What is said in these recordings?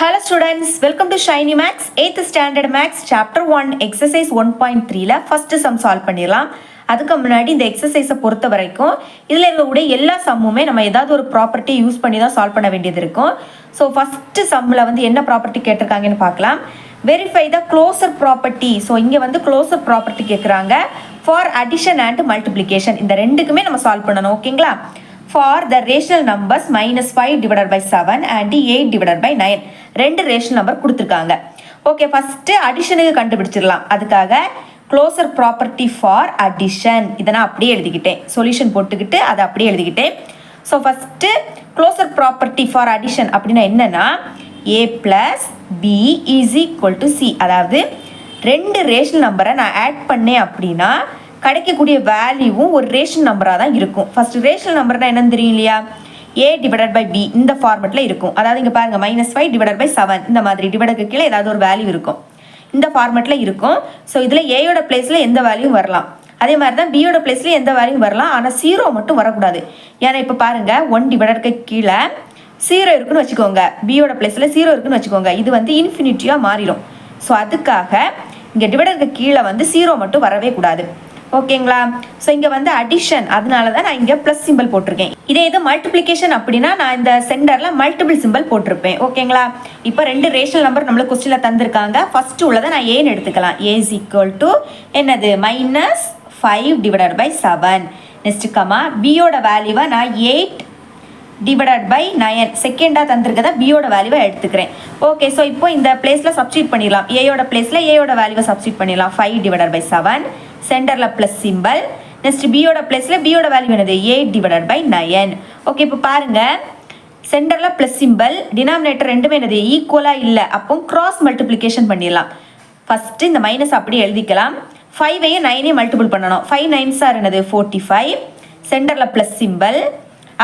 Hello students, welcome to Shiny Max 8th Standard Max Chapter 1 Exercise 1.3ல first sum solve பண்ணிடலாம். அதுக்கு முன்னாடி இந்த எக்ஸசைஸை பொறுத்த வரைக்கும் இதில் இருக்கக்கூடிய எல்லா சம்முமே நம்ம ஏதாவது ஒரு ப்ராப்பர்ட்டி யூஸ் பண்ணி தான் சால்வ் பண்ண வேண்டியது இருக்கும். ஸோ ஃபஸ்ட்டு சம்மில் வந்து என்ன ப்ராப்பர்ட்டி கேட்டிருக்காங்கன்னு பார்க்கலாம். வெரிஃபை த க்ளோசர் ப்ராப்பர்ட்டி. ஸோ இங்கே வந்து க்ளோசர் ப்ராப்பர்ட்டி கேட்குறாங்க ஃபார் அடிஷன் அண்ட் மல்டிப்ளிகேஷன். இந்த ரெண்டுக்குமே நம்ம சால்வ் பண்ணணும். ஓகேங்களா? For the rational numbers -5 divided by 7 and 8 divided by 9. ரெண்டு ரேஷனல் நம்பர் கொடுத்துருக்காங்க. ஓகே, ஃபஸ்ட்டு அடிஷனுக்கு கண்டுபிடிச்சிடலாம். அதுக்காக க்ளோசர் ப்ராப்பர்ட்டி ஃபார் அடிஷன் இதை நான் அப்படியே எழுதிக்கிட்டேன். சொல்யூஷன் போட்டுக்கிட்டு அதை அப்படியே எழுதிக்கிட்டேன். So first closure property for addition அப்படின்னா என்னென்னா a + b = c. அதாவது ரெண்டு ரேஷனல் நம்பரை நான் ஆட் பண்ணேன் அப்படின்னா கிடைக்கக்கூடிய வேல்யூவும் ஒரு ரேஷனல் நம்பராக தான் இருக்கும். ஃபஸ்ட்டு ரேஷனல் நம்பர்னா என்னன்னு தெரியும் இல்லையா? a டிவைடட் பை b இந்த ஃபார்மெட்டில் இருக்கும். அதாவது இங்கே பாருங்கள் -5 டிவைடட் பை 7 இந்த மாதிரி டிவைடுக்கு கீழே ஏதாவது ஒரு வேல்யூ இருக்கும். இந்த ஃபார்மெட்டில் இருக்கும். ஸோ இதில் ஏயோட பிளேஸில் எந்த வேல்யூ வரலாம், அதே மாதிரி தான் பியோட பிளேஸில் எந்த வேல்யூ வரலாம். ஆனால் 0 மட்டும் வரக்கூடாது. ஏன்னா இப்போ பாருங்கள் 1 டிவைடருக்கு கீழே 0 இருக்குன்னு வச்சுக்கோங்க, பியோட பிளேஸில் 0 இருக்குன்னு வச்சுக்கோங்க, இது வந்து இன்ஃபினிட்டியாக மாறிடும். ஸோ அதுக்காக இங்கே டிவைடருக்கு கீழே வந்து 0 மட்டும் வரவே கூடாது. ஓகேங்களா? ஸோ இங்கே வந்து அடிஷன், அதனால தான் நான் இங்கே ப்ளஸ் சிம்பிள் போட்டிருக்கேன். இதே இது மல்டிப்ளிகேஷன் அப்படின்னா நான் இந்த சென்டரில் மல்டிபிள் சிம்பிள் போட்டிருப்பேன். ஓகேங்களா? இப்போ ரெண்டு ரேஷனல் நம்பர் நம்மளுக்கு கொஸ்டினில் தந்திருக்காங்க. ஃபஸ்ட்டு உள்ளதை நான் ஏன்னு எடுத்துக்கலாம். a = என்னது -5 டிவைடட் பை 7. நெக்ஸ்ட் கமா பியோட வேல்யூவை நான் 8 டிவைடட் பை 9 செகண்டாக தந்திருக்கதா பியோட வேல்யூவை எடுத்துக்கிறேன். ஓகே, ஸோ இப்போ இந்த பிளேஸில் சப்ஸ்டியூட் பண்ணிடலாம். ஏயோட பிளேஸில் ஏயோட வேல்யூவை சப்ஸ்டியூட் பண்ணிடலாம். 5 டிவைடட் பை 7 சென்டரில் ப்ளஸ் சிம்பிள். நெக்ஸ்ட் பியோட பிளேஸில் பியோட வேல்யூ என்னது 8 டிவைடட் பை 9. ஓகே, இப்போ பாருங்கள் சென்டரில் ப்ளஸ் சிம்பிள், டினாமினேட்டர் ரெண்டுமே என்னது ஈக்குவலாக இல்லை. அப்போ கிராஸ் மல்டிப்ளிகேஷன் பண்ணிடலாம். ஃபஸ்ட்டு இந்த மைனஸ் அப்படியே எழுதிக்கலாம். 5ஐயும் 9ஐயும் மல்டிபிள் பண்ணணும். 5 9s என்னது 45 சென்டரில் ப்ளஸ் சிம்பிள்.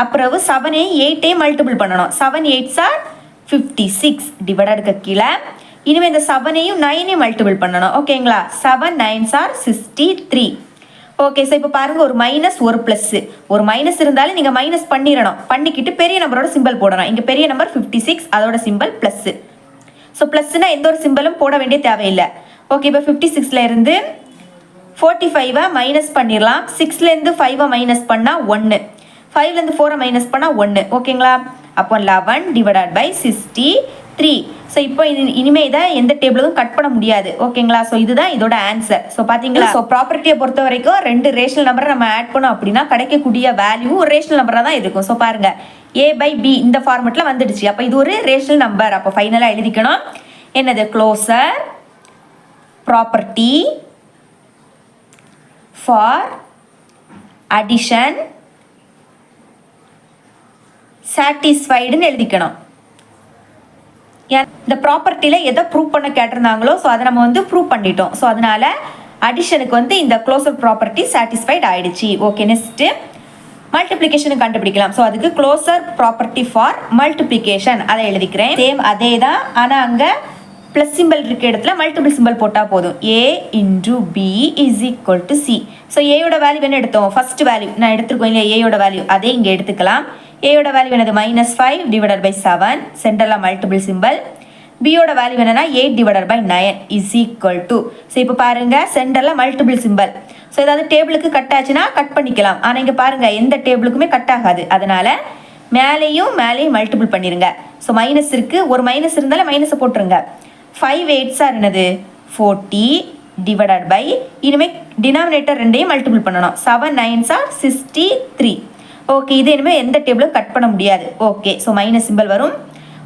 அப்புறம் 7ஐயும் 8ஐயும் மல்டிபிள் பண்ணணும். 7 8s 56 டிவைடடுக்கு கீழே இனிமேல் இந்த 7ஐயும் 9ஐயும் மல்டிபிள் பண்ணணும். ஓகேங்களா? 7 9s 63. ஓகே, ஸோ இப்போ பாருங்கள் ஒரு மைனஸ் ஒரு ப்ளஸ்ஸு. ஒரு மைனஸ் இருந்தாலும் நீங்கள் மைனஸ் பண்ணிடணும். பண்ணிக்கிட்டு பெரிய நம்பரோட சிம்பிள் போடணும். இங்கே பெரிய நம்பர் 56, அதோட சிம்பிள் ப்ளஸ்ஸு. ஸோ ப்ளஸ்ஸுனா எந்த ஒரு சிம்பிளும் போட வேண்டிய தேவையில்லை. ஓகே, இப்போ 56லேருந்து 45ஐ மைனஸ் பண்ணிடலாம். 6லேருந்து 5ஐ மைனஸ் பண்ணால் 1, 5லேருந்து 4ஐ மைனஸ் பண்ணால் 1. ஓகேங்களா? அப்போ 11 டிவைடட் பை 63. ஸோ இப்போ இனிமேல் இதை எந்த டேபிளுக்கும் கட் பண்ண முடியாது. ஓகேங்களா? ஸோ இதுதான் இதோட ஆன்சர். ஸோ பார்த்தீங்களா? ஸோ ப்ராப்பர்ட்டியை பொறுத்த வரைக்கும் ரெண்டு ரேஷனல் நம்பரை நம்ம ஆட் பண்ணோம் அப்படின்னா கிடைக்கக்கூடிய வேல்யூ ஒரு ரேஷனல் நம்பராக தான் இருக்கும். ஸோ பாருங்க a பை b இந்த ஃபார்மெட்டில் வந்துடுச்சு. அப்போ இது ஒரு ரேஷனல் நம்பர். அப்போ ஃபைனலாக எழுதிக்கணும் என்னது க்ளோசர் ப்ராப்பர்ட்டி ஃபார் அடிஷன் சாட்டிஸ்ஃபைடுன்னு எழுதிக்கணும். இந்த ப்ராப்பர்ட்டியில் எதை ப்ரூவ் பண்ண கேட்டிருந்தாங்களோ ஸோ அதை நம்ம வந்து ப்ரூவ் பண்ணிட்டோம். ஸோ அதனால அடிஷனுக்கு வந்து இந்த க்ளோசர் ப்ராப்பர்ட்டி சாட்டிஸ்ஃபைட் ஆயிடுச்சு. ஓகே, நெக்ஸ்ட்டு மல்டிப்ளிகேஷனுக்கு கண்டுபிடிக்கலாம். ஸோ அதுக்கு க்ளோசர் ப்ராப்பர்ட்டி ஃபார் மல்டிப்ளிகேஷன் அதை எழுதிக்கிறேன். சேம் அதே தான், ஆனால் அங்கே ப்ளஸ் சிம்பிள் இருக்க இடத்துல மல்டிபிள் சிம்பிள் போட்டால் போதும். a × b = c. So ஏயோட value என்ன எடுத்தோம்? ஃபர்ஸ்ட் வேல்யூ நான் எடுத்துருக்கோம் இல்லையா? ஏயோட வேல்யூ அதே இங்கே எடுத்துக்கலாம். ஏயோட வேல்யூ என்னது -5 டிவைடட் பை 7 சென்டரில் மல்டிபிள் சிம்பிள். பியோட வேல்யூ என்னன்னா 8 டிவைடட் பை 9 = ஸோ இப்போ பாருங்க சென்டரில் மல்டிபிள் சிம்பிள். ஸோ ஏதாவது டேபிளுக்கு கட் ஆச்சுன்னா கட் பண்ணிக்கலாம். ஆனால் இங்கே பாருங்க எந்த டேபிளுக்குமே கட் ஆகாது. அதனால மேலேயும் மல்டிபிள் பண்ணிருங்க. ஸோ மைனஸ் இருக்கு, ஒரு மைனஸ் இருந்தாலும் மைனஸை போட்டுருங்க. 5 8s என்னது 40 டிவைடட் பை இனிமேல் டினாமினேட்டர் ரெண்டையும் மல்டிபிள் பண்ணணும். 7 9s 63. ஓகே, இது இனிமேல் எந்த டேபிளும் கட் பண்ண முடியாது. ஓகே, ஸோ மைனஸ் சிம்பிள் வரும்.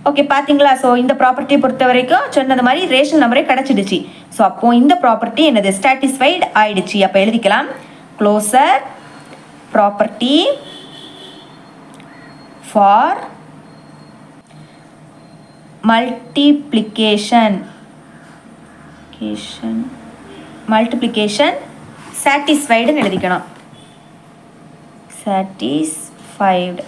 ஓகே, பார்த்தீங்களா? ஸோ இந்த ப்ராப்பர்ட்டியை பொறுத்த வரைக்கும் சொன்னது மாதிரி ரேஷனல் நம்பரே கிடச்சிடுச்சு. ஸோ அப்போது இந்த ப்ராப்பர்ட்டி என்னது சாட்டிஸ்ஃபைடு ஆயிடுச்சு. அப்போ எழுதிக்கலாம் க்ளோசர் ப்ராப்பர்ட்டி ஃபார் மல்டிப்ளிகேஷன் சாட்டிஸ்ஃபைடுன்னு எழுதிக்கணும். சாட்டிஸ்ஃபைடு.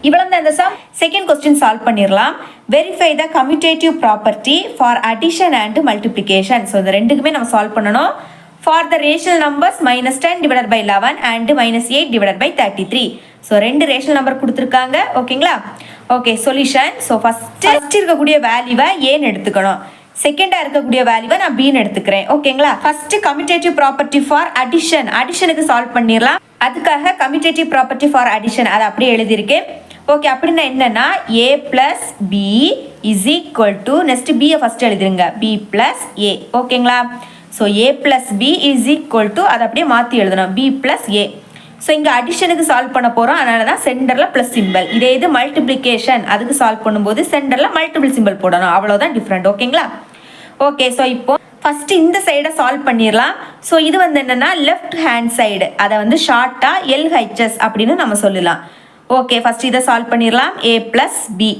இவ்வளவு தான் இந்த சம். செகண்ட் கொஸ்டின் சால்வ் பண்ணிடலாம். Verify the commutative property for addition and multiplication. So இந்த ரெண்டுக்குமே நம்ம சால்வ் பண்ணணும். For the rational numbers -10 divided by 11 and -8 divided by 33. So ரெண்டு ரேஷனல் நம்பர் கொடுத்துருக்காங்க. ஓகேங்களா? Okay solution. ஸோ ஃபர்ஸ்ட் இருக்கக்கூடிய வேல்யூவை ஏன்னு எடுத்துக்கணும், செகண்டா இருக்கக்கூடிய வேல்யூவை நான் பின்னு எடுத்துக்கிறேன். ஓகேங்களா? ஃபர்ஸ்ட் கம்யூட்டேட்டிவ் ப்ராப்பர்ட்டி ஃபார் அடிஷனுக்கு சால்வ் பண்ணிடலாம். அதுக்காக கம்யூட்டேட்டிவ் ப்ராப்பர்ட்டி ஃபார் அடிஷன் அதை அப்படியே எழுதியிருக்கேன். ஓகே, அப்படின்னா என்னன்னா a plus b is equal to next b first எழுதிருங்க, b plus a. ஓகேங்களா? So a plus b is equal to அதை அப்படியே மாற்றி எழுதணும், b plus a. ஸோ இங்கே அடிஷனுக்கு சால்வ் பண்ண போகிறோம், அதனால தான் சென்டரில் ப்ளஸ் சிம்பிள். இதே இது மல்டிப்ளிகேஷன் அதுக்கு சால்வ் பண்ணும்போது சென்டரில் மல்டிபிள் சிம்பிள் போடணும், அவ்வளோதான் டிஃப்ரெண்ட். ஓகேங்களா? ஓகே, ஸோ இப்போ ஃபஸ்ட்டு இந்த சைடை சால்வ் பண்ணிடலாம். ஸோ இது வந்து என்னென்னா லெஃப்ட் ஹேண்ட் சைடு, அதை வந்து ஷார்ட்டாக LHS அப்படின்னு நம்ம சொல்லலாம். ஓகே, ஃபஸ்ட் இதை சால்வ் பண்ணிடலாம். a plus b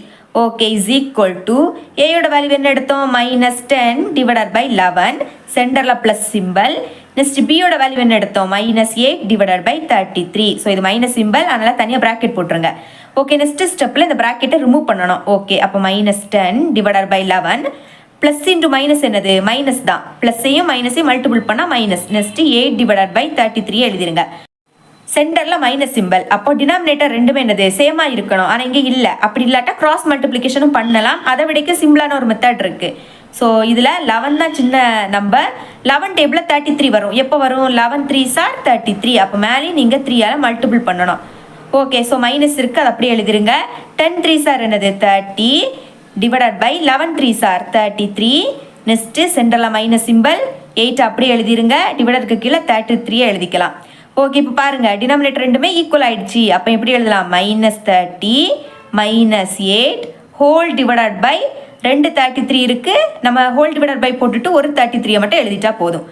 okay is equal to ஏயோட வேல்யூ என்ன எடுத்தோம், -10 டிவைடட் பை 11, சென்டரில் ப்ளஸ் சிம்பிள். நெக்ஸ்ட் பியோட வேல்யூ என்ன எடுத்தோம், -8 டிவைடட் பை 33. ஸோ இது மைனஸ் சிம்பிள், அதனால் தனியாக ப்ராக்கெட் போட்டுருங்க. ஓகே, நெக்ஸ்ட் ஸ்டெப்பில் இந்த ப்ராக்கெட்டை ரிமூவ் பண்ணணும். ஓகே, அப்போ -10 divided by 11 plus into minus என்னது, மைனஸ் தான், ப்ளஸ்ஸையும் மைனஸையும் மல்டிபிள் பண்ணால் மைனஸ். நெக்ஸ்ட் 8 டிவைடட் பை 33 எழுதிருங்க. சென்டரில் மைனஸ் சிம்பிள், அப்போ டினாமினேட்டர் ரெண்டுமே என்னது, சேமாக இருக்கணும். ஆனால் இங்கே இல்லை. அப்படி இல்லாட்டா கிராஸ் மல்டிப்ளிகேஷனும் பண்ணலாம், அதை விடைக்க சிம்பிளான ஒரு மெத்தட் இருக்குது. ஸோ இதில் 11 தான் சின்ன நம்பர், 11 டேபிளில் 33 வரும். எப்போ வரும், 11 3s are 33. அப்போ மேலேயும் நீங்கள் 3ஆல் மல்டிபிள் பண்ணணும். ஓகே, ஸோ மைனஸ் இருக்குது, அது அப்படியே எழுதிருங்க. 10 3s are என்னது 30 divided by 11 3s are 33. Next சென்டரில் மைனஸ் சிம்பிள், 8 அப்படியே எழுதிருங்க. டிவைடருக்கு கீழே 33 எழுதிக்கலாம். ஓகே, இப்போ பாருங்கள் டினாமினேட்டர் ரெண்டுமே ஈக்குவல் ஆகிடுச்சு. அப்போ எப்படி எழுதலாம், -30 -8 ஹோல் டிவைடட் பை 2 33 இருக்குது, நம்ம ஹோல் டிவைடட் பை போட்டுட்டு ஒரு 33 மட்டும் எழுதிட்டா போதும்.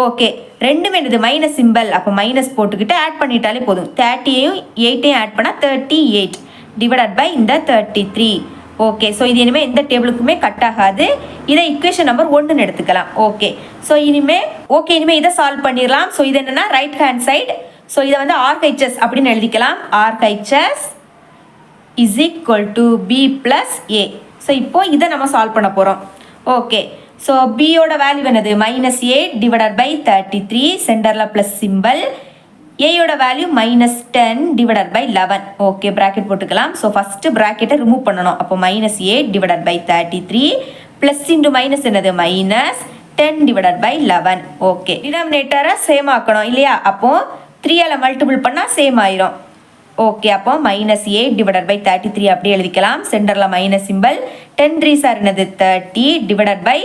ஓகே, ரெண்டுமே என்னது மைனஸ் சிம்பிள், அப்போ மைனஸ் போட்டுக்கிட்டு ஆட் பண்ணிட்டாலே போதும். 30யும் 8யும் ஆட் பண்ணால் 38 டிவைடட் பை இந்த 33. ஓகே, ஸோ இது இனிமேல் எந்த டேபிளுக்குமே கட் ஆகாது. இதை இக்குவேஷன் நம்பர் 1ன்னு எடுத்துக்கலாம். ஓகே, ஸோ இனிமேல் இதை சால்வ் பண்ணிடலாம். ஸோ இது என்னென்னா ரைட் ஹேண்ட் சைடு. ஸோ இதை வந்து RHS அப்படின்னு எழுதிக்கலாம். RHS is equal to b plus a. So இப்போ இதை நம்ம சால்வ் பண்ண போகிறோம். ஓகே, ஸோ பியோட வேல்யூ என்னது, -8 டிவைடட் பை 33, சென்டரில் ப்ளஸ் சிம்பிள். ஏயோட value -10 divided by 11. Okay, bracket போட்டுக்கலாம். ஸோ ஃபஸ்ட்டு ப்ராக்கெட்டை ரிமூவ் பண்ணணும். அப்போ -8 divided by 33 plus into minus என்னது, -10 டிவைடட் பை 11. ஓகே, டினாமினேட்டரை சேம் ஆக்கணும் இல்லையா, அப்போ 3ஆல் மல்டிபிள் பண்ணால் சேம் ஆயிரும். ஓகே, அப்போ -8 டிவைடட் பை 33 அப்படியே எழுதிக்கலாம். சென்டரில் மைனஸ் சிம்பிள். 10 3s are என்னது 30 divided by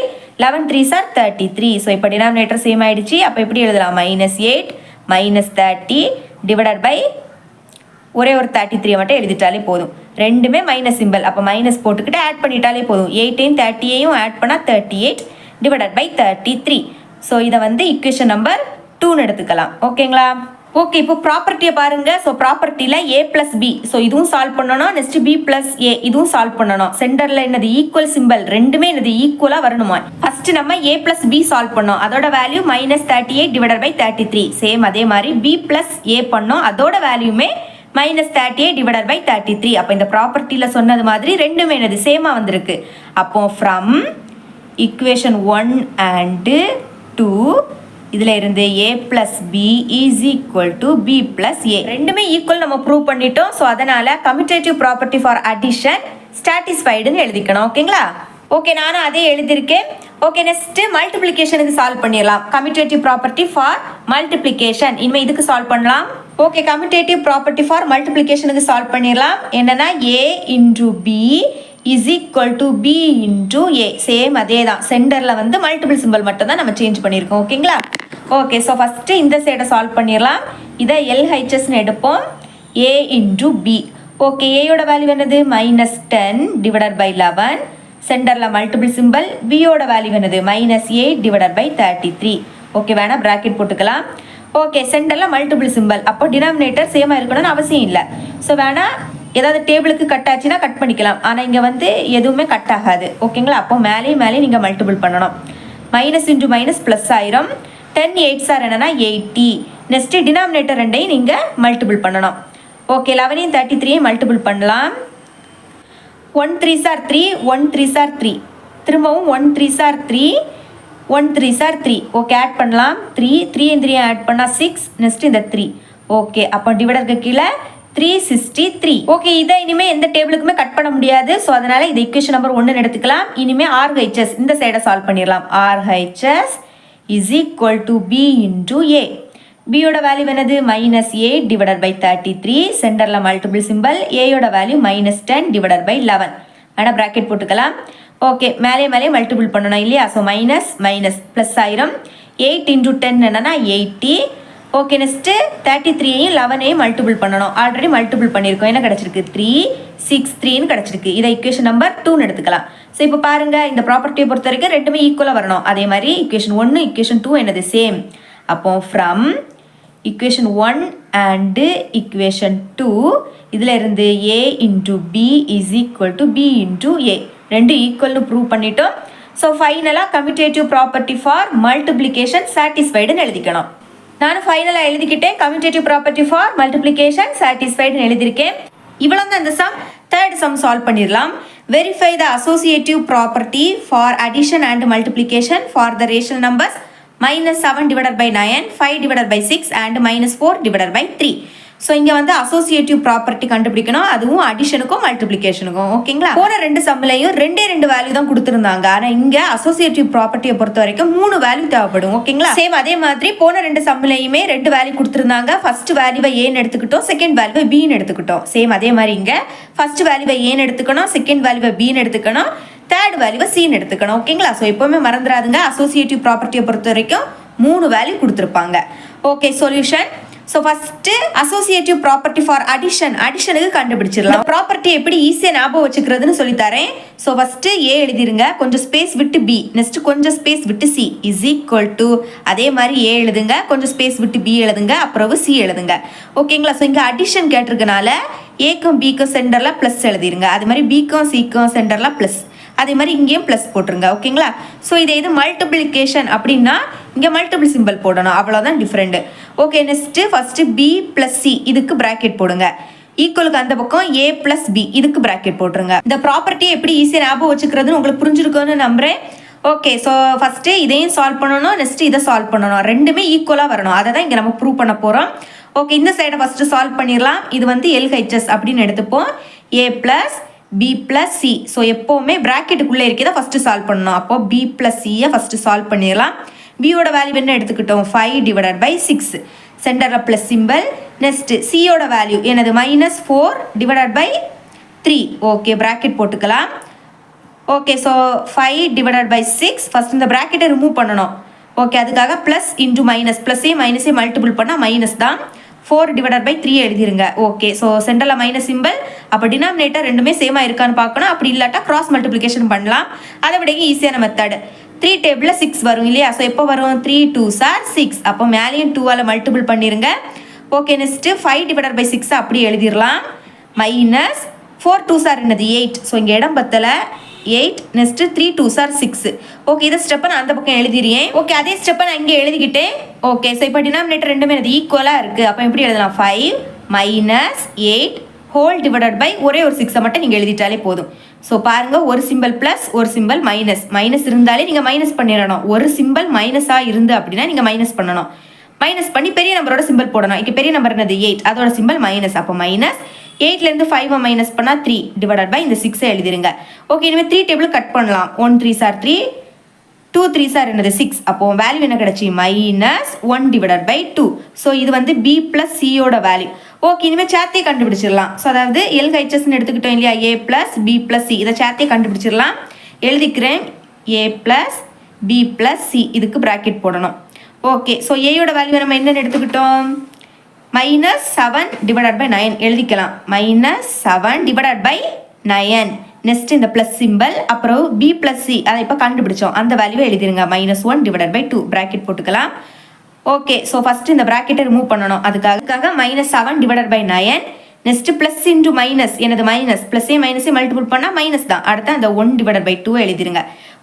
11 3s are 33. So இப்போ டினாமினேட்டர் சேம் ஆயிடுச்சு. அப்போ எப்படி எழுதலாம், -8 -30 டிவைடட் பை ஒரே ஒரு 33 மட்டும் எழுதிட்டாலே போதும். ரெண்டுமே மைனஸ் சிம்பிள், அப்போ மைனஸ் போட்டுக்கிட்டு ஆட் பண்ணிட்டாலே போதும். 8யும் 30யையும் ஆட் பண்ணால் 38 டிவைடட் பை 33. ஸோ இதை வந்து இக்குவேஷன் நம்பர் 2ன்னு எடுத்துக்கலாம். ஓகேங்களா? ஓகே, இப்போ ப்ராப்பர்ட்டியை பாருங்க. ஸோ ப்ராப்பர்ட்டியில் a plus b, ஸோ இதுவும் சால்வ் பண்ணணும். நெக்ஸ்ட் b plus a இதுவும் சால்வ் பண்ணணும். சென்டரில் என்னது ஈக்குவல் சிம்பிள், ரெண்டுமே என்னது ஈக்குவலாக வரணுமா. ஃபர்ஸ்ட் நம்ம a plus b சால்வ் பண்ணோம், அதோட வேல்யூ -38 டிவைடட் பை 33. சேம் அதே மாதிரி b plus a பண்ணோம், அதோட வேல்யூமே -38 டிவைடட் பை 33. அப்போ இந்த ப்ராப்பர்ட்டியில் சொன்னது மாதிரி ரெண்டுமே என்னது சேமாக வந்திருக்கு. அப்போ ஃப்ரம் இக்குவேஷன் 1 and 2 இதில் இருந்து a plus b is equal to b plus a ரெண்டுமே ஈக்குவல் நம்ம ப்ரூவ் பண்ணிட்டோம். ஸோ அதனால் கம்யூட்டேட்டிவ் ப்ராப்பர்ட்டி ஃபார் அடிஷன் சாட்டிஸ்ஃபைடுன்னு எழுதிக்கணும். ஓகேங்களா? ஓகே, நானும் அதே எழுதியிருக்கேன். ஓகே, நெக்ஸ்ட்டு மல்டிப்ளிகேஷனுக்கு சால்வ் பண்ணிடலாம். கம்யூட்டேட்டிவ் ப்ராப்பர்ட்டி ஃபார் மல்டிப்ளிகேஷன் இனிமேல் இதுக்கு சால்வ் பண்ணலாம். ஓகே, கம்யூட்டேட்டிவ் ப்ராப்பர்ட்டி ஃபார் மல்டிப்ளிகேஷனுக்கு சால்வ் பண்ணிடலாம். என்னென்னா a into b is equal to b into a. Same அதே தான், சென்டரில் வந்து மல்டிபிள் சிம்பிள் மட்டும் தான் நம்ம சேஞ்ச் பண்ணியிருக்கோம். ஓகேங்களா? ஓகே, ஸோ ஃபஸ்ட்டு இந்த சைடை சால்வ் பண்ணிடலாம். இதை LHSன்னு எடுப்போம். a into b. ஓகே, ஏயோட வேல்யூ என்னது, -10 டிவைடட் பை 11, சென்டரில் மல்டிபிள் சிம்பிள். பியோட வேல்யூ என்னது, -8 டிவைடட் பை 33. ஓகே, வேணால் ப்ராக்கெட் போட்டுக்கலாம். ஓகே, சென்டரில் மல்டிபிள் சிம்பிள், அப்போ டினாமினேட்டர் சேமாக இருக்கணும்னு அவசியம் இல்லை. ஸோ வேணால் ஏதாவது டேபிளுக்கு கட் ஆச்சுன்னா கட் பண்ணிக்கலாம், ஆனால் இங்கே வந்து எதுவுமே கட் ஆகாது. ஓகேங்களா? அப்போ மேலே நீங்கள் மல்டிபிள் பண்ணணும். மைனஸ் இன்டு மைனஸ் ப்ளஸ் ஆயிரும். 10 8s are என்னன்னா 80. நெக்ஸ்ட்டு டினாமினேட்டர் ரெண்டையும் நீங்கள் மல்டிபிள் பண்ணணும். ஓகே, 11யும் 33யும் மல்டிபிள் பண்ணலாம். 1 3s are 3, 1 3s are 3, திரும்பவும் 1 3s are 3, 1 3s are 3. Okay, add பண்ணலாம். 3 3 ஆட் பண்ணால் 6, நெக்ஸ்ட் இந்த 3. ஓகே, அப்போ டிவைடருக்கு கீழே 363. ஓகே, இதை இனிமே எந்த டேபிளுக்குமே கட் பண்ண முடியாது. ஸோ அதனால இது ஈக்குவேஷன் நம்பர் 1 எடுத்துக்கலாம். இனிமே RHS இந்த சைடை சால்வ் பண்ணிடலாம். RHS is equal to B into A. பியோட வேல்யூ என்னது -8 டிவைடட் பை 33. சென்டரில் மல்டிபிள் சிம்பிள். ஏயோட வேல்யூ -10 டிவைடட் பை 11. ஆனால் ப்ராக்கெட் போட்டுக்கலாம். ஓகே, மேலே மல்டிபிள் பண்ணணும் இல்லையா? ஸோ மைனஸ் ப்ளஸ் ஆயிரும். 8 இன்டூ 10 என்னன்னா 80. ஓகே, நெக்ஸ்ட்டு 33ஐயும் 11ஐயும் மல்டிபிள் பண்ணணும். ஆல்ரெடி மல்டிபிள் பண்ணியிருக்கோம். என்ன கிடச்சிருக்கு? 363ன்னு கிடச்சிருக்கு. இதை ஈக்குவேஷன் நம்பர் 2ன்னு எடுத்துக்கலாம். ஸோ இப்போ பாருங்கள், இந்த ப்ராப்பர்ட்டியை பொறுத்த வரைக்கும் ரெண்டுமே ஈக்குவலாக வரணும். அதே மாதிரி ஈக்குவேஷன் 1 ஈக்குவேஷன் 2 என்னது சேம். அப்போ ஃப்ரம் ஈக்குவேஷன் 1 அண்டு ஈக்குவேஷன் 2 இதில் இருந்து A into B is equal to B into A ரெண்டு ஈக்குவல்னு ப்ரூவ் பண்ணிட்டோம். ஸோ ஃபைனலாக கம்யூட்டேட்டிவ் ப்ராப்பர்ட்டி ஃபார் மல்டிப்ளிகேஷன் சாட்டிஸ்ஃபைடுன்னு எழுதிக்கணும். நானும் ஃபைனலாக எழுதிக்கிட்டேன். கம்யூட்டேட்டிவ் ப்ராப்பர்ட்டி ஃபார் மல்டிப்ளிகேஷன் சாட்டிஸ்ஃபைடுன்னு எழுதியிருக்கேன். இவ்வளோ தான் இந்த சம். தேர்ட் சம் சால்வ் பண்ணிடலாம். Verify the associative property for addition and multiplication for the rational numbers -7 divided by 9, 5 divided by 6 and -4 divided by 3. So இங்கே வந்து அசோசியேட்டிவ் ப்ராப்பர்ட்டி கண்டுபிடிக்கணும். அதுவும் அடிஷனுக்கும் மல்டிப்ளிகேஷனுக்கும். ஓகேங்களா? போன ரெண்டு சம்லையும் ரெண்டு வேல்யூ தான் கொடுத்துருந்தாங்க. ஆனால் இங்கே அசோசியேட்டிவ் ப்ராப்பர்ட்டியை பொறுத்த வரைக்கும் 3 வேல்யூ தேவைப்படும். ஓகேங்களா? சேம் அதே மாதிரி போன ரெண்டு சம்லையுமே 2 வேல்யூ கொடுத்துருந்தாங்க. ஃபர்ஸ்ட் வேல்யூவை ஏன்னு எடுத்துக்கிட்டோம், செகண்ட் வேல்யூவை பின்னு எடுத்துக்கிட்டோம். சேம் அதே மாதிரி இங்கே ஃபர்ஸ்ட் வேல்யூவை ஏன்னு எடுத்துக்கணும், செகண்ட் வேல்யூவை பின்னு எடுத்துக்கணும், தேர்ட் வேல்யூவை சீன் எடுத்துக்கணும். ஓகேங்களா? ஸோ எப்போவுமே மறந்துடாதுங்க, அசோசியேட்டிவ் ப்ராப்பர்ட்டியை பொறுத்த வரைக்கும் 3 வேல்யூ கொடுத்துருப்பாங்க. Okay, solution. So first associative property for அடிஷனுக்கு கண்டுபிடிச்சிடலாம். ப்ராப்பர்ட்டி எப்படி ஈஸியாக ஞாபகம் வச்சுக்கிறதுன்னு சொல்லித்தரேன். ஸோ ஃபஸ்ட்டு ஏ எழுதிருங்க, கொஞ்சம் ஸ்பேஸ் விட்டு பி, நெக்ஸ்ட் கொஞ்சம் ஸ்பேஸ் விட்டு சி இஸ் ஈக்குவல் டு அதே மாதிரி ஏ எழுதுங்க, கொஞ்சம் ஸ்பேஸ் விட்டு பி எழுதுங்க, அப்புறம் சி எழுதுங்க. ஓகேங்களா? ஸோ இங்கே அடிஷன் கேட்டிருக்கனால ஏக்கும் பிக்கும் சென்டரில் ப்ளஸ் எழுதிருங்க. அது மாதிரி பிக்கும் சிக்கும் சென்டரில் ப்ளஸ், அதே மாதிரி இங்கேயும் ப்ளஸ் போட்டுருங்க. ஓகேங்களா? ஸோ இது மல்டிப்ளிகேஷன் அப்படின்னா இங்கே மல்டிபிள் சிம்பிள் போடணும், அவ்வளோதான் different. Okay, next first B plus C இதுக்கு ப்ராக்கெட் போடுங்க. ஈக்குவலுக்கு அந்த பக்கம் ஏ ப்ளஸ் பி இதுக்கு ப்ராக்கெட் போட்டுருங்க. இந்த ப்ராப்பர்ட்டியை எப்படி ஈஸியாக ஞாபகம் வச்சுக்கிறதுன்னு உங்களுக்கு புரிஞ்சிருக்குன்னு நம்புறேன். ஓகே, ஸோ ஃபஸ்ட்டு இதையும் சால்வ் பண்ணணும், நெக்ஸ்ட்டு இதை சால்வ் பண்ணணும். ரெண்டுமே ஈக்குவலாக வரணும். அதை தான் இங்கே நம்ம ப்ரூவ் பண்ண போகிறோம். ஓகே, இந்த சைடை ஃபஸ்ட்டு சால்வ் பண்ணிடலாம். இது வந்து எல்ஹெச்எஸ் அப்படின்னு எடுத்துப்போம். A plus B plus C. So எப்போவுமே ப்ராக்கெட்டுக்குள்ளே இருக்கிறத ஃபஸ்ட்டு சால்வ் பண்ணணும். அப்போது பி ப்ளஸ் சியை ஃபஸ்ட்டு சால்வ் பண்ணிடலாம். பியோட வேல்யூ என்ன எடுத்துக்கிட்டோம்? 5 டிவைடட் பை 6. சென்டரில் ப்ளஸ் சிம்பிள். நெக்ஸ்ட்டு சியோட வேல்யூ எனது -4 டிவைடட் பை 3. ஓகே, ப்ராக்கெட் போட்டுக்கலாம். Okay, so 5 divided by 6. First இந்த ப்ராக்கெட்டை ரிமூவ் பண்ணணும். ஓகே, அதுக்காக ப்ளஸ் இன்டூ மைனஸ், ப்ளஸ்ஸே மைனஸே மல்டிபிள் பண்ணால் மைனஸ் தான். 4 டிவைடட் பை 3 எழுதிருங்க. ஓகே, ஸோ சென்டரில் மைனஸ் சிம்பிள். அப்போ டினாமினேட்டர் ரெண்டுமே சேமாக இருக்கான்னு பார்க்கணும். அப்படி இல்லாட்டா கிராஸ் மல்டிப்ளிகேஷன் பண்ணலாம். அதை விட ஈஸியான மெத்தட். 3 டேபிளில் 6 வரும் இல்லையா? ஸோ எப்போ வரும்? 3 2s are 6. அப்போ மேலேயும் 2ஆல் மல்டிபிள் பண்ணிடுங்க. ஓகே, நெக்ஸ்ட்டு 5 டிவைடட் பை 6 அப்படி எழுதிடலாம். மைனஸ் 4 2s are என்னது 8. ஸோ இங்கே இடம் பத்தலை 8. Next 3 2s are 6. ஓகே, இதை ஸ்டெப்பை நான் அந்த பக்கம் எழுதிடுறேன். ஓகே, அதே ஸ்டெப்பை நான் இங்கே எழுதிக்கிட்டேன். ஓகே, ஸோ இப்போ டினாமினேட்டர் ரெண்டுமே அது ஈக்குவலாக இருக்குது. அப்போ எப்படி எழுதலாம்? 5 மைனஸ் 8 ஹோல் டிவைடட் பை ஒரே ஒரு 6 மட்டும் நீங்கள் எழுதிட்டாலே போதும். ஸோ பாருங்கள், ஒரு சிம்பிள் ப்ளஸ் ஒரு சிம்பிள் மைனஸ் இருந்தாலே நீங்கள் மைனஸ் பண்ணிடணும். ஒரு சிம்பிள் மைனஸாக இருந்து அப்படின்னா நீங்கள் மைனஸ் பண்ணணும். மைனஸ் பண்ணி பெரிய நம்பரோட சிம்பிள் போடணும். இங்கே பெரிய நம்பர் என்னது 8, அதோட சிம்பிள் மைனஸ். அப்போ மைனஸ் 8லேருந்து 5 மைனஸ் பண்ணால் 3 டிவைடட் பை இந்த 6 எழுதிருங்க. ஓகே, இனிமேல் 3 டேபிள் கட் பண்ணலாம். 1 3s are 3, 2 3s are என்னது 6. அப்போ வேல்யூ என்ன கிடச்சி? -1 டிவைடட் பை 2. ஸோ இது வந்து பி ப்ளஸ் சியோட வேல்யூ. ஓகே, இனிமேல் சேர்த்தே கண்டுபிடிச்சிடலாம். ஸோ அதாவது எல்ஹெச்எஸ்ன்னு எடுத்துக்கிட்டோம் இல்லையா? ஏ ப்ளஸ் பி ப்ளஸ் சி இதை சேர்த்தே கண்டுபிடிச்சிடலாம். எழுதிக்கிறேன். ஏ ப்ளஸ் பி ப்ளஸ் சி இதுக்கு ப்ராக்கெட் போடணும். ஓகே, ஸோ ஏயோட வேல்யூ நம்ம என்னென்னு எடுத்துக்கிட்டோம்? -7 டிவைடட் பை 9 எழுதிக்கலாம். -7 டிவைடட் பை 9. நெக்ஸ்ட் இந்த ப்ளஸ் சிம்பிள், அப்புறம் பி ப்ளஸ் சி அதை இப்போ கண்டுபிடிச்சோம். அந்த வேல்யூவை எழுதிருங்க. -1 டிவைடட் பை 2 ப்ராக்கெட் போட்டுக்கலாம். ஓகே, ஸோ ஃபஸ்ட்டு இந்த ப்ராக்கெட்டை ரிமூவ் பண்ணணும். அதுக்காக -7 divided by 9. Next plus into minus எனது மைனஸ், ப்ளஸ்ஸே மைனஸே மல்டிபிள் பண்ணால் மைனஸ் தான். அடுத்து அந்த 1 டிவைடட் பை 2 எழுதிருங்க.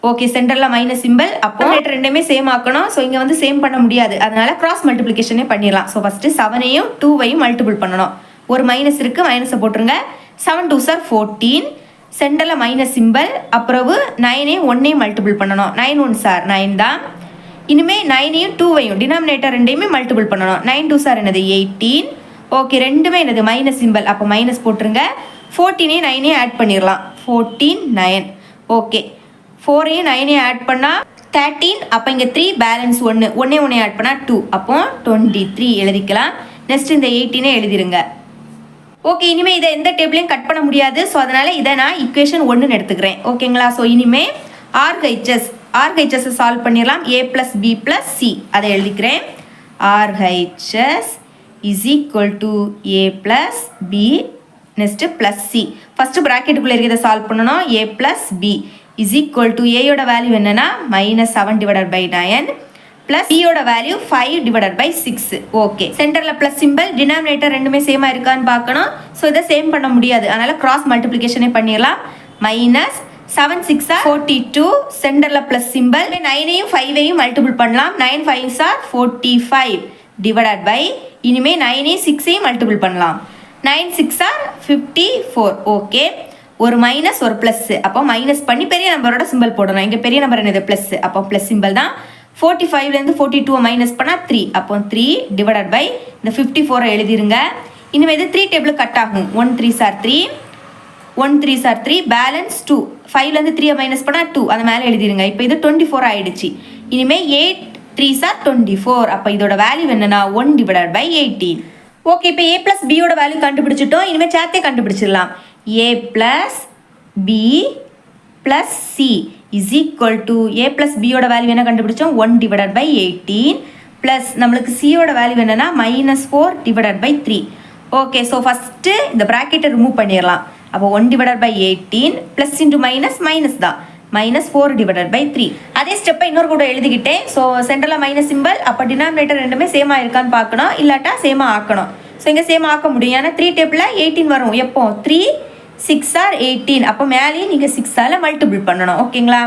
ஓகே, சென்டரில் மைனஸ் சிம்பிள். அப்போ ரெண்டுமே சேம் ஆக்கணும். ஸோ இங்கே வந்து சேம் பண்ண முடியாது, அதனால கிராஸ் மல்டிப்ளிகேஷனே பண்ணிடலாம். ஸோ ஃபஸ்ட்டு 7ஐயும் 2வையும் மல்டிபிள் பண்ணணும். ஒரு மைனஸ் இருக்குது, மைனஸை போட்டுருங்க. 7 2s are 14. சென்டரில் மைனஸ் சிம்பிள். அப்புறம் 9ஐயும் 1ஐயும் மல்டிபிள் பண்ணணும். 9 1s are 9 தான். இனிமேல் 9ஐயும் 2வையும் டினாமினேட்டர் ரெண்டையுமே மல்டிபிள் பண்ணணும். 9 2s are என்னது 18. ஓகே ரெண்டுமே என்னது மைனஸ் சிம்பிள், அப்போ மைனஸ் போட்டுருங்க. 14 9 ஆட் பண்ணிடலாம். 14 9. ஓகே 4 9 ஆட் பண்ணால் 13. அப்போ இங்கே 3 பேலன்ஸ் 1 ஆட் பண்ணால் 2, அப்போ 23 எழுதிக்கலாம். நெக்ஸ்ட் இந்த 18 எழுதிருங்க. ஓகே இனிமேல் இதை எந்த டேபிளையும் கட் பண்ண முடியாது. ஸோ அதனால் இதை நான் இக்குவேஷன் 1 எடுத்துக்கிறேன். ஓகேங்களா? ஸோ இனிமேல் ஆர்ஹெச்எஸ் சால்வ் பண்ணிடலாம். a + b + c அதை எழுதிக்கிறேன். RHS is equal to a + b next plus C. First ப்ராக்கெட்டுக்குள்ளே இருக்கிறத சால்வ் பண்ணணும். a + b is equal to ஏயோட வேல்யூ என்னென்னா -7/9 ப்ளஸ் பியோட வேல்யூ 5/6. ஓகே சென்டரில் ப்ளஸ் சிம்பிள், டினாமினேட்டர் ரெண்டுமே சேமாக இருக்கான்னு பார்க்கணும். ஸோ இதை சேம் பண்ண முடியாது, அதனால் கிராஸ் மல்டிப்ளிகேஷனே பண்ணிடலாம். -7 6 42, சென்டரில் ப்ளஸ் சிம்பிள். 9ஐயும் 5ஐயும் மல்டிபிள் பண்ணலாம். 9 5s 45 டிவைடட் பை இனிமேல் 9ஐயும் 6ஐயும் மல்டிபிள் பண்ணலாம். 9 6 54. ஓகே ஒரு மைனஸ் ஒரு ப்ளஸ், அப்போ மைனஸ் பண்ணி பெரிய நம்பரோட சிம்பிள் போடணும். இங்கே பெரிய நம்பர் என்னது ப்ளஸ், அப்போ ப்ளஸ் சிம்பிள் தான். 45லேருந்து 42 மைனஸ் பண்ணால் 3, அப்போ 3 டிவைடட் பை இந்த 54 எழுதிருங்க. இனிமேல் இது 3 டேபிள் கட் ஆகும். 1 3s 3, 1 3s 3, பேலன்ஸ் 2. 5லேருந்து 3 மைனஸ் பண்ணால் 2, அந்த மேலே எழுதிருங்க. இப்போ இது 24 ஆகிடுச்சு. இனிமேல் 8 3s 24, அப்போ இதோட வேல்யூ என்னன்னா 1/18. ஓகே இப்போ a + b யோட வேல்யூ கண்டுபிடிச்சிட்டோம். இனிமேல் சேர்த்தே கண்டுபிடிச்சிடலாம். a + b + c is equal to a + b யோட வேல்யூ என்ன கண்டுபிடிச்சோம் 1/18 ப்ளஸ் நம்மளுக்கு c யோட வேல்யூ என்னன்னா -4/3. ஓகே ஸோ ஃபஸ்ட்டு இந்த ப்ராக்கெட்டை ரிமூவ் பண்ணிடலாம். அப்போ 1/18 ப்ளஸ் இன்ட்டு மைனஸ் தான் -4/3. அதே ஸ்டெப்பை இன்னொரு கூட எழுதிக்கிட்டேன். ஸோ சென்டரில் மைனஸ் சிம்பிள், அப்போ டினாமினேட்டர் ரெண்டுமே சேமாக இருக்கான்னு பார்க்கணும், இல்லாட்டா சேமாக ஆக்கணும். ஸோ இங்கே சேமாக ஆக்க முடியும், ஏன்னா 3 டேபிளில் 18 வரும். எப்போ 3 6 18, அப்போ மேலேயும் நீங்கள் 6ஆல் மல்டிபிள் பண்ணணும். ஓகேங்களா?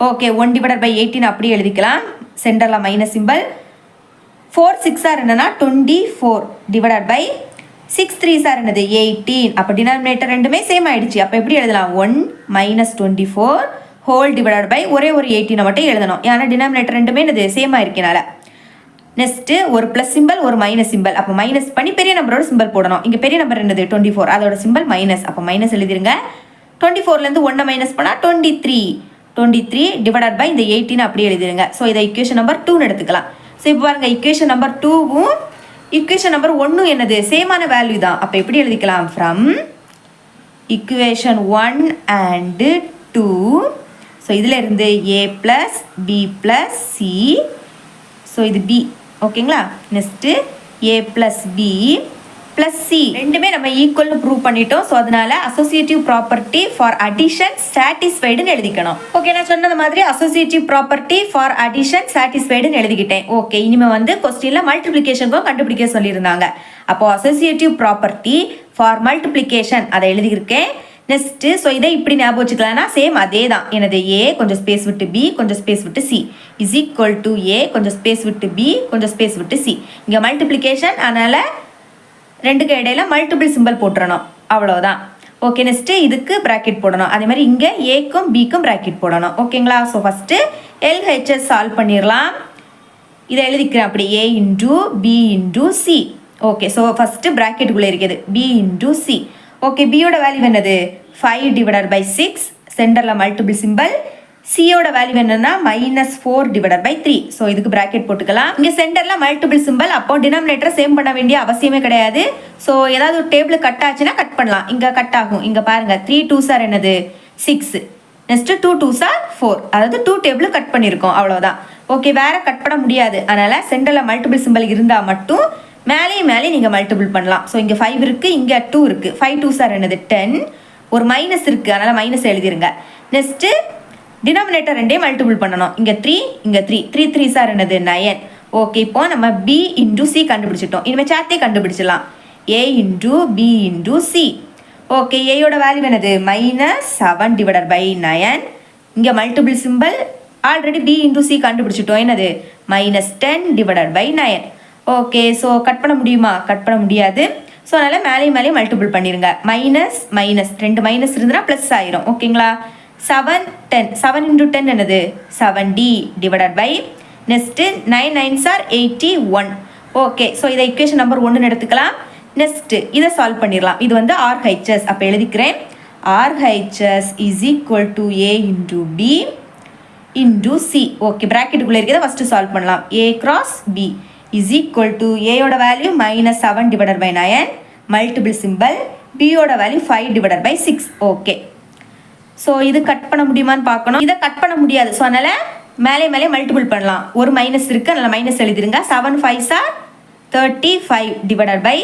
ஓகே 1/18 அப்படியே எழுதிக்கலாம். சென்டரில் மைனஸ் சிம்பிள். 4 6 என்னன்னா 24 டிவைடட் பை 6 3s என்னது 18. அப்போ டினாமினேட்டர் ரெண்டுமே சேம் ஆயிடுச்சு. அப்போ எப்படி எழுதலாம் 1 - 24 ஹோல் டிவைடட் பை ஒரே ஒரு 18 மட்டும் எழுதணும், ஏன்னா டினாமினேட்டர் ரெண்டுமே என்னது சேமாக இருக்கனால. நெக்ஸ்ட்டு ஒரு ப்ளஸ் சிம்பிள் ஒரு மைனஸ் சிம்பிள், அப்போ மைனஸ் பண்ணி பெரிய நம்பரோட சிம்பிள் போடணும். இங்கே பெரிய நம்பர் என்னது 24, அதோட சிம்பிள் மைனஸ், அப்போ மைனஸ் எழுதிருங்க. 24லேருந்து 1 மைனஸ் பண்ணால் 23 டிவைடட் பை இந்த 18 அப்படியே எழுதிருங்க. ஸோ இதை இக்குவேஷன் நம்பர் 2ன்னு எடுத்துக்கலாம். ஸோ இப்போ பாருங்கள் இக்குவேஷன் நம்பர் 2வும் இக்குவேஷன் நம்பர் 1 என்னது சேமான வேல்யூ தான். அப்போ எப்படி எழுதிக்கலாம் ஃப்ரம் இக்குவேஷன் 1 and 2. ஸோ இதில் இருந்து a + b + c. ஸோ இது b. ஓகேங்களா? நெக்ஸ்ட்டு a + b + c ரெண்டுமே நம்ம ஈக்குவல்னு ப்ரூவ் பண்ணிட்டோம். ஸோ அதனால அசோசியேட்டிவ் ப்ராப்பர்ட்டி ஃபார் அடிஷன் சாட்டிஸ்ஃபைடுன்னு எழுதிக்கணும். ஓகே நான் சொன்னது மாதிரி அசோசியேட்டிவ் ப்ராப்பர்ட்டி ஃபார் அடிஷன் சாட்டிஸ்ஃபைடுன்னு எழுதிக்கிட்டேன். ஓகே இனிமேல் வந்து கொஸ்டினில் மல்டிப்ளிகேஷனுக்கும் கண்டுபிடிக்க சொல்லியிருந்தாங்க. அப்போது அசோசியேட்டிவ் ப்ராப்பர்ட்டி ஃபார் மல்டிப்ளிகேஷன் அதை எழுதியிருக்கேன். நெக்ஸ்ட்டு ஸோ இதை இப்படி ஞாபகம் வச்சுக்கலாம்னா சேம் அதே தான். எனது a கொஞ்சம் ஸ்பேஸ் விட்டு b கொஞ்சம் ஸ்பேஸ் விட்டு c is equal to a கொஞ்சம் ஸ்பேஸ் விட்டு b கொஞ்சம் ஸ்பேஸ் விட்டு c. இங்கே மல்டிப்ளிகேஷன், அதனால் ரெண்டுக்கு இடையில மல்டிபிள் சிம்பிள் போட்டுறணும், அவ்வளோதான். ஓகே நெக்ஸ்ட்டு இதுக்கு ப்ராக்கெட் போடணும். அதே மாதிரி இங்கே ஏக்கும் பிக்கும் ப்ராக்கெட் போடணும். ஓகேங்களா? ஸோ ஃபஸ்ட்டு எல்ஹெச்எஸ் சால்வ் பண்ணிடலாம். இதை எழுதிக்கிறேன் அப்படி a × b × c. Okay so first ப்ராக்கெட்டுக்குள்ளே இருக்குது b × c. ஓகே பியோட வேல்யூ என்னது 5/6, சென்டரில் மல்டிபிள் சிம்பிள். சியோட வேல்யூ என்னன்னா -4/3. ஸோ இதுக்கு ப்ராக்கெட் போட்டுக்கலாம். இங்கே சென்டரில் மல்டிபிள் சிம்பிள், அப்போ டினாமினேட்டர் சேம் பண்ண வேண்டிய அவசியமே கிடையாது. ஸோ ஏதாவது ஒரு டேபிள் கட் ஆச்சுன்னா கட் பண்ணலாம். இங்கே கட் ஆகும். இங்கே பாருங்கள் 3 2s என்னது 6, நெக்ஸ்ட்டு 2 2s 4, அதாவது 2 டேபிள் கட் பண்ணியிருக்கோம், அவ்வளோதான். ஓகே வேறு கட் பண்ண முடியாது, அதனால் சென்டரில் மல்டிபிள் சிம்பிள் இருந்தால் மட்டும் மேலேயும் நீங்கள் மல்டிபிள் பண்ணலாம். ஸோ இங்கே 5 இருக்குது, இங்கே 2 இருக்குது. 5 2s என்னது 10, ஒரு மைனஸ் இருக்குது, அதனால் மைனஸ் எழுதிருங்க. நெக்ஸ்ட்டு டினாமினேட்டர் ரெண்டே மல்டிபிள் பண்ணணும். இங்கே 3 இங்கே 3 3 3s என்னது 9. ஓகே இப்போ நம்ம b × c கண்டுபிடிச்சிட்டோம். இனிமேல் சேர்த்தே கண்டுபிடிச்சிடலாம். a × b × c. ஓகே ஏயோட வேல்யூ என்னது -7/9. இங்கே multiple simple, already b × c கண்டுபிடிச்சிட்டோம். என்னது -10/9. ஓகே ஸோ கட் பண்ண முடியுமா? கட் பண்ண முடியாது. ஸோ அதனால் மேலேயும் மல்டிபிள் பண்ணிடுங்க. மைனஸ் 2 மைனஸ் இருந்துன்னா ப்ளஸ் ஆயிரும். ஓகேங்களா? 7 10 7 × 10 என்னது 70 divided by next 9 9s 81. Okay so இதை இக்குவேஷன் நம்பர் 1ன்னு எடுத்துக்கலாம். நெக்ஸ்ட்டு இதை சால்வ் பண்ணிடலாம். இது வந்து ஆர்ஹெச்எஸ். அப்போ எழுதிக்கிறேன் RHS is equal to A into B into C. Okay, ப்ராக்கெட்டுக்குள்ளே இருக்கிறத ஃபஸ்ட்டு சால்வ் பண்ணலாம். A cross B is equal to ஏயோட value -7 divided by 9 multiple symbol, பியோட value 5 divided by 6. Okay, so இது கட் பண்ண முடியுமான்னு பார்க்கணும். இதை கட் பண்ண முடியாது. ஸோ அதனால் மேலே மேலே மல்டிபிள் பண்ணலாம். ஒரு மைனஸ் இருக்குது, அதனால் மைனஸ் எழுதிருங்க. 7 5s are 35 டிவைடட் பை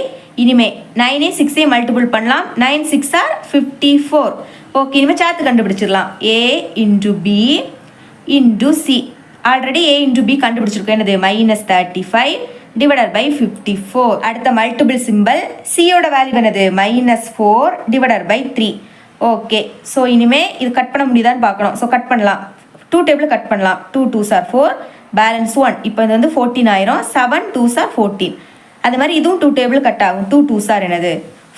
இனிமே 9 6 மல்டிபிள் பண்ணலாம். 9 6 are 54. ஓகே, இனிமேல் சேர்த்து கண்டுபிடிச்சிடலாம். A into B into C. Already A into B கண்டுபிடிச்சிருக்கோம். என்னது -35 டிவைடட் பை 54. அடுத்த மல்டிபிள் சிம்பிள், சியோட வேல்யூ என்னது -4 டிவைடட் பை 3. ஓகே, ஸோ இனிமேல் இது கட் பண்ண முடியுதான்னு பார்க்கணும். ஸோ கட் பண்ணலாம். 2 டேபிள் கட் பண்ணலாம். 2 2s are 4 பேலன்ஸ் 1. இப்போ இது வந்து 14 ஆயிரும். 7 2s are 14. அது மாதிரி இதுவும் 2 டேபிள் கட் ஆகும். 2 2s are என்னது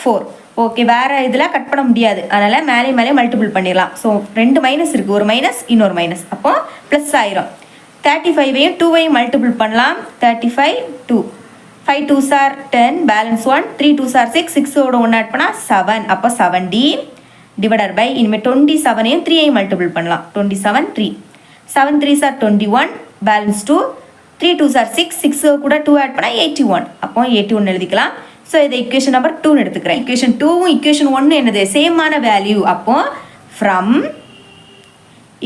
4. ஓகே, வேறு இதில் கட் பண்ண முடியாது. அதனால் மேலே மேலே மல்டிபிள் பண்ணிடலாம். ஸோ 2 மைனஸ் இருக்குது, ஒரு மைனஸ் இன்னொரு மைனஸ், அப்போ ப்ளஸ் ஆயிரும். 35ஐயும் 2ஐயும் மல்டிபிள் பண்ணலாம். 35 2 5 2s are 10 balance 1 3 2s are 6 6ஓட 1 ஆட் பண்ணால் 7. அப்போ 7D டிவைடட் பை இனிமேல் 27ஐயும் 3ஐயும் மல்டிபிள் பண்ணலாம். 27 3 7 3s are 21 balance 2 3 2s are 6 6 கூட 2 ஆட் பண்ணால் 81. அப்போ 81 எழுதிக்கலாம். ஸோ இதை இக்குவேஷன் நம்பர் 2 எடுத்துக்கிறேன். இக்குவேஷன் 2வும் இக்குவேஷன் 1 என்னது சேமான வேல்யூ. அப்போ ஃப்ரம்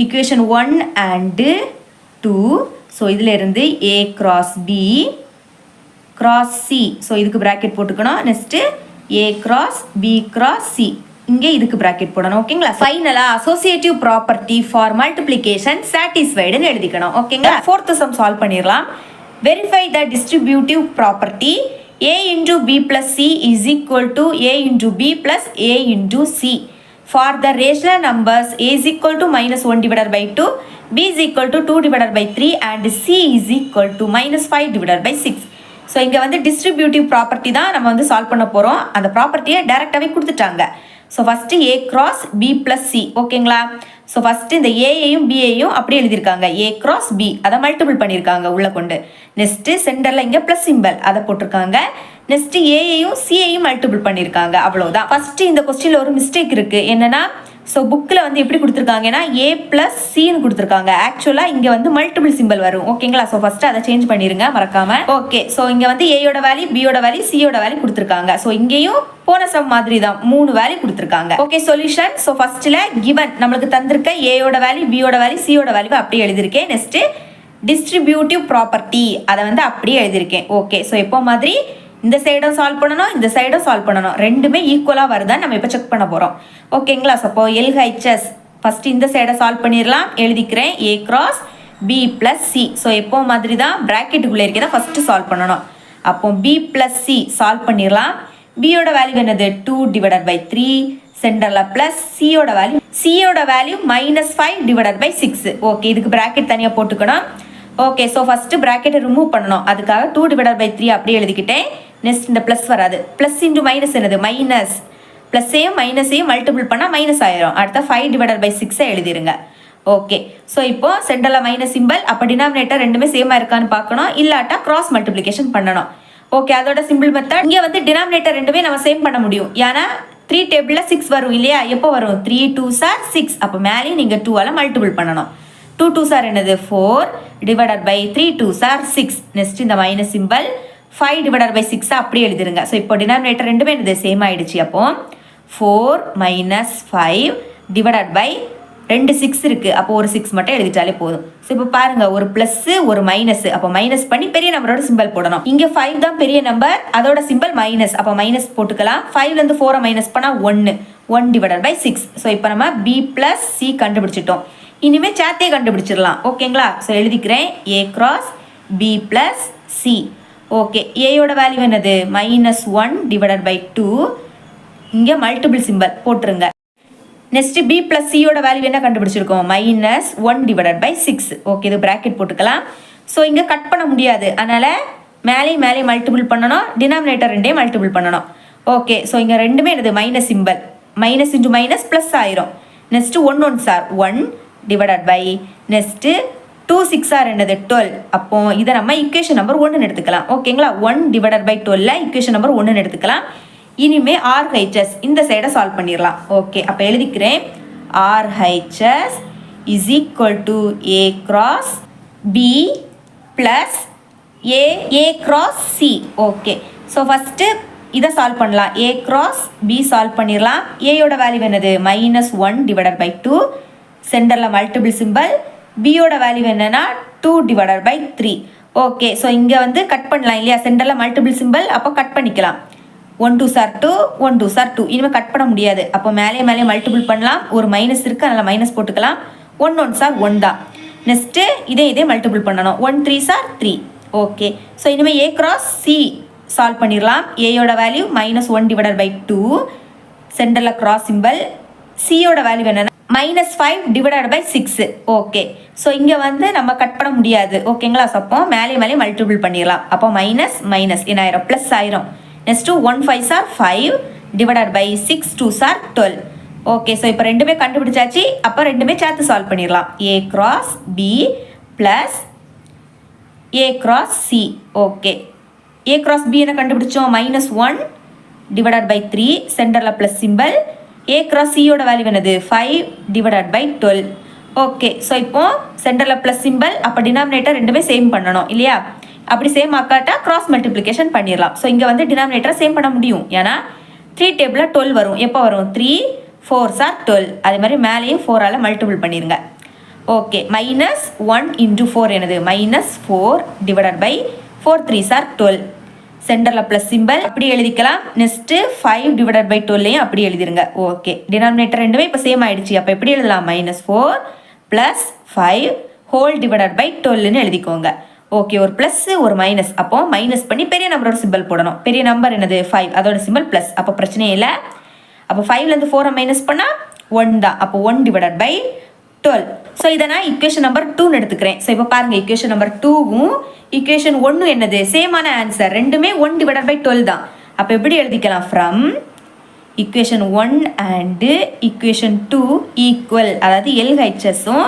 இக்குவேஷன் 1 அண்டு 2, ஸோ இதில் இருந்து A cross B cross C. So இதுக்கு ப்ராக்கெட் போட்டுக்கணும். Next A cross B cross C, இங்கே இதுக்கு ப்ராக்கெட் போடணும். ஓகேங்களா? ஃபைனலாக அசோசியேட்டிவ் ப்ராப்பர்ட்டி ஃபார் மல்டிப்ளிகேஷன் சாட்டிஸ்ஃபைடுன்னு எழுதிக்கணும். ஓகேங்களா? 4th சம் சால்வ் பண்ணிடலாம். Verify the distributive property a into b plus c is equal to a into b plus a into c for the rational numbers a is equal to -1 divided by 2, b is equal to 2 divided by 3 and c is equal to -5 divided by 6. So இங்கே வந்து distributive property தான் நம்ம வந்து solve பண்ண போகிறோம். அந்த ப்ராப்பர்ட்டியை டேரெக்டாகவே கொடுத்துட்டாங்க. So first A cross B plus C. ஓகேங்களா? ஸோ ஃபஸ்ட்டு இந்த ஏயையும் பிஏயும் அப்படியே எழுதியிருக்காங்க. ஏ கிராஸ் பி அதை மல்டிபிள் பண்ணியிருக்காங்க உள்ளே கொண்டு. நெக்ஸ்ட்டு சென்டரில் இங்கே ப்ளஸ் சிம்பல் அதை போட்டிருக்காங்க. நெக்ஸ்ட்டு ஏயையும் சிஏயும் மல்டிபிள் பண்ணியிருக்காங்க. அவ்வளோதான். ஃபஸ்ட்டு இந்த கொஸ்டினில் ஒரு மிஸ்டேக் இருக்குது. என்னென்னா, ஸோ புக்கில் வந்து எப்படி கொடுத்துருக்காங்கன்னா ஏ ப்ளஸ் சின்னு கொடுத்துருக்காங்க. ஆக்சுவலாக இங்கே வந்து மல்டிபிள் சிம்பிள் வரும். ஓகேங்களா? ஸோ ஃபஸ்ட்டு அதை சேஞ்ச் பண்ணிடுங்க மறக்காமல். ஓகே, ஸோ இங்கே வந்து ஏயோட வேல்யூ பியோட வேல்யூ சியோட வேல்யூ கொடுத்துருக்காங்க. ஸோ இங்கேயும் போன சம் மாதிரி தான் 3 வேல்யூ கொடுத்துருக்காங்க. Okay, solution. ஸோ ஃபஸ்ட்டில் கிவன் நம்மளுக்கு தந்திருக்க ஏயோட வேல்யூ பியோட வேல்யூ சியோட வேல்யூ அப்படியே எழுதியிருக்கேன். நெக்ஸ்ட்டு டிஸ்ட்ரிபியூட்டிவ் ப்ராப்பர்ட்டி அதை வந்து அப்படியே எழுதியிருக்கேன். ஓகே, ஸோ எப்போ மாதிரி இந்த சைடும் சால்வ் பண்ணணும், இந்த சைடும் சால்வ் பண்ணணும். ரெண்டுமே ஈக்குவலாக வருதான்னு நம்ம இப்போ செக் பண்ண போகிறோம். ஓகேங்களா? ஸோ எல்ஹெச்எஸ் ஃபஸ்ட்டு இந்த சைடை சால்வ் பண்ணிடலாம். எழுதிக்கிறேன் A cross B plus C. So எப்போ மாதிரி தான் ப்ராக்கெட்டுக்குள்ளே இருக்கிறத ஃபஸ்ட்டு சால்வ் பண்ணணும். அப்போ பி ப்ளஸ் சி சால்வ் பண்ணிடலாம். பியோட வேல்யூ என்னது 2 டிவைடட் பை 3 சென்டரில் ப்ளஸ் சியோட வேல்யூ -5 டிவைடட் பை 6. ஓகே, இதுக்கு ப்ராக்கெட் தனியாக போட்டுக்கணும். ஓகே, ஸோ ஃபஸ்ட்டு ப்ராக்கெட்டை ரிமூவ் பண்ணணும். அதுக்காக 2 டிவைடட் பை 3 அப்படியே எழுதிக்கிட்டேன். நெக்ஸ்ட் இந்த ப்ளஸ் வராது. ப்ளஸ் இன்ட்டு மைனஸ் என்னது மைனஸ். ப்ளஸ்ஸையும் மைனஸையும் மல்டிபிள் பண்ணால் மைனஸ் ஆயிரும். அடுத்த 5 டிவைடட் பை 6 எழுதிருங்க. ஓகே, ஸோ இப்போ சென்டரில் மைனஸ் சிம்பிள். அப்போ டினாமினேட்டர் ரெண்டுமே சேமாக இருக்கான்னு பார்க்கணும். இல்லாட்டா கிராஸ் மல்டிப்ளிகேஷன் பண்ணணும். ஓகே, அதோட சிம்பிள் மெத்தட். இங்கே வந்து டினாமினேட்டர் ரெண்டுமே நம்ம சேம் பண்ண முடியும். ஏன்னா 3 டேபிளில் 6 வரும் இல்லையா? எப்போ வரும்? 3 2s are 6. அப்போ மேலேயும் நீங்கள் 2ஆல் மல்டிபிள் பண்ணணும். 2 2s are என்னது 4 divided by 3 2s are 6. Next இந்த மைனஸ் சிம்பிள் 5 டிவைடட் பை 6 அப்படியே எழுதிருங்க. ஸோ இப்போ டினாமினேட்டர் ரெண்டுமே என்னது சேம் ஆகிடுச்சு. அப்போ 4 - 5 டிவைடட் பை 2 6 இருக்குது. அப்போ ஒரு 6 மட்டும் எழுதிட்டாலே போதும். ஸோ இப்போ பாருங்கள், ஒரு ப்ளஸ்ஸு ஒரு மைனஸ். அப்போ மைனஸ் பண்ணி பெரிய நம்பரோட சிம்பிள் போடணும். இங்கே 5 தான் பெரிய நம்பர், அதோட சிம்பிள் மைனஸ். அப்போ மைனஸ் போட்டுக்கலாம். 5லேருந்து 4 மைனஸ் பண்ணால் 1 டிவைடட் பை 6. ஸோ இப்போ நம்ம பி ப்ளஸ் சி கண்டுபிடிச்சிட்டோம். இனிமேல் சேர்த்தே கண்டுபிடிச்சிடலாம். ஓகேங்களா? ஸோ எழுதிக்கிறேன் A cross B plus C. Okay, ஏயோட வேல்யூ என்னது -1 டிவைடட் பை 2. இங்கே மல்டிபிள் சிம்பிள் போட்டுருங்க. நெக்ஸ்ட் பி ப்ளஸ் சியோட வேல்யூ என்ன கண்டுபிடிச்சிருக்கோம் -1 டிவைடட் பை 6. ஓகே, இது ப்ராக்கெட் போட்டுக்கலாம். ஸோ இங்கே கட் பண்ண முடியாது, அதனால் மேலே மல்டிபிள் பண்ணணும். டினாமினேட்டர் ரெண்டையும் மல்டிபிள் பண்ணணும். ஓகே, ஸோ இங்கே ரெண்டுமே என்னது minus symbol. Minus into minus plus ஆயிரும். Next 1 1s are 1 divided by next 2 6 are என்னது 12. அப்போ இதை நம்ம ஈக்குவேஷன் நம்பர் 1 எடுத்துக்கலாம். ஓகேங்களா, 1 டிவைடட் பை 12 ஈக்குவேஷன் நம்பர் 1 எடுத்துக்கலாம். இனிமே RHS இந்த சைடை சால்வ் பண்ணிடலாம். ஓகே, அப்போ எழுதிக்கிறேன். RHS is equal to A cross B plus A cross C. Okay, so first இதை சால்வ் பண்ணலாம். A cross B சால்வ் பண்ணிடலாம். ஏயோட வேல்யூ என்னது -1 டிவைடட் பை 2, சென்டரில் மல்டிபிள் சிம்பிள். பியோட வேல்யூ என்னன்னா 2 டிவைடட் பை 3. ஓகே, ஸோ இங்கே வந்து கட் பண்ணலாம் இல்லையா, சென்டரில் மல்டிபிள் சிம்பிள், அப்போ கட் பண்ணிக்கலாம். 1 2 சார் 2, 1 2 சார் 2. இனிமேல் கட் பண்ண முடியாது, அப்போ மேலே மல்டிபிள் பண்ணலாம். ஒரு மைனஸ் இருக்குது, அதனால் மைனஸ் போட்டுக்கலாம். 1 1 சார் 1 தான். நெக்ஸ்ட்டு இதே மல்டிபிள் பண்ணணும். 1 3 சார் 3. ஓகே, ஸோ இனிமேல் A கிராஸ் C சால்வ் பண்ணிடலாம். ஏயோட வேல்யூ -1 டிவைடட் பை 2, சென்டரில் கிராஸ் சிம்பிள். சியோட வேல்யூ என்னென்னா -5 டிவைடட் பை 6. ஓகே, ஸோ இங்கே வந்து நம்ம கட் பண்ண முடியாது. ஓகேங்களா, ஸோ அப்போ மேலே மல்டிபிள் பண்ணிடலாம். அப்போ மைனஸ் என்ன ஆயிரும், ப்ளஸ் ஆயிரும். நெக்ஸ்ட்டு 1 5 சார் 5 டிவைடட் பை 6 2 சார் 12. ஓகே, ஸோ இப்போ ரெண்டுமே கண்டுபிடிச்சாச்சு. அப்போ ரெண்டுமே சேர்த்து சால்வ் பண்ணிடலாம். A cross B plus A cross C. Okay, A cross B என்ன கண்டுபிடிச்சோம், -1 டிவைடட் பை 3, சென்டரில் ப்ளஸ் சிம்பிள். A கிராஸ் சியோட வேல்யூ என்னது 5 டிவைடட் பை 12. ஓகே, ஸோ இப்போ சென்டரில் ப்ளஸ் சிம்பிள், அப்போ டினாமினேட்டர் ரெண்டுமே சேம் பண்ணணும் இல்லையா. அப்படி சேம் ஆக்காட்டா கிராஸ் மல்டிப்ளிகேஷன் பண்ணிடலாம். ஸோ இங்கே வந்து டினாமினேட்டரை சேம் பண்ண முடியும், ஏன்னா 3 டேபிளில் 12 வரும். எப்போ வரும், 3 4 சார் 12. அதே மாதிரி மேலேயும் 4ஆல் மல்டிபிள் பண்ணிடுங்க. ஓகே, -1 × 4 என்னது -4 டிவைடட் பை 4 3 சார் 12, சென்டரில் ப்ளஸ் சிம்பிள் அப்படி எழுதிக்கலாம். நெக்ஸ்ட்டு 5 டிவைடட் பை 12லையும் அப்படி எழுதிருங்க. ஓகே, டினாமினேட்டர் ரெண்டுமே இப்போ சேம் ஆகிடுச்சு. அப்போ எப்படி எழுதலாம், -4 ப்ளஸ் 5 ஹோல் டிவைடட் பை 12ன்னு எழுதிக்கோங்க. ஓகே, ஒரு ப்ளஸ் ஒரு மைனஸ், அப்போ மைனஸ் பண்ணி பெரிய நம்பரோட சிம்பிள் போடணும். பெரிய நம்பர் என்னது 5, அதோட சிம்பிள் ப்ளஸ். அப்போ பிரச்சனையே இல்லை. அப்போ 5லேருந்து 4 மைனஸ் பண்ணால் 1 தான். அப்போ 1 டிவைடட் பை 12. ஸோ இதை நான் ஈக்குவேஷன் நம்பர் 2 எடுத்துக்கிறேன். ஸோ இப்போ பாருங்கள், ஈக்குவேஷன் நம்பர் 2வும் ஈக்குவேஷன் 1 என்னது சேமான ஆன்சர், ரெண்டுமே 1 டிவைடட் பை 12 தான். அப்போ எப்படி எழுதிக்கலாம், from equation 1 and equation 2 equal, அதாவது LHSம்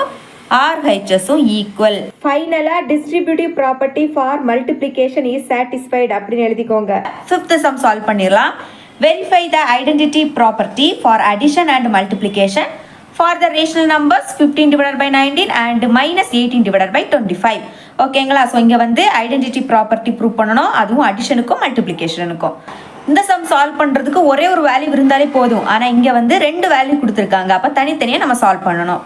RHSம் ஈக்குவல். ஃபைனலாக distributive property for multiplication is satisfied அப்படின்னு எழுதிக்கோங்க. 5th சம் சால்வ் பண்ணிடலாம். Verify the identity property for addition and multiplication for the rational numbers 15 divided by 19 and -18 divided by 25. ஓகேங்களா, so இங்கே வந்து identity property prove பண்ணணும், அதுவும் அடிஷனுக்கும் மல்டிப்ளிகேஷனுக்கும். இந்த சம் சால்வ் பண்ணுறதுக்கு ஒரே ஒரு வேல்யூ இருந்தாலே போதும், ஆனால் இங்கே வந்து 2 வேல்யூ கொடுத்துருக்காங்க. அப்போ தனித்தனியாக நம்ம சால்வ் பண்ணணும்.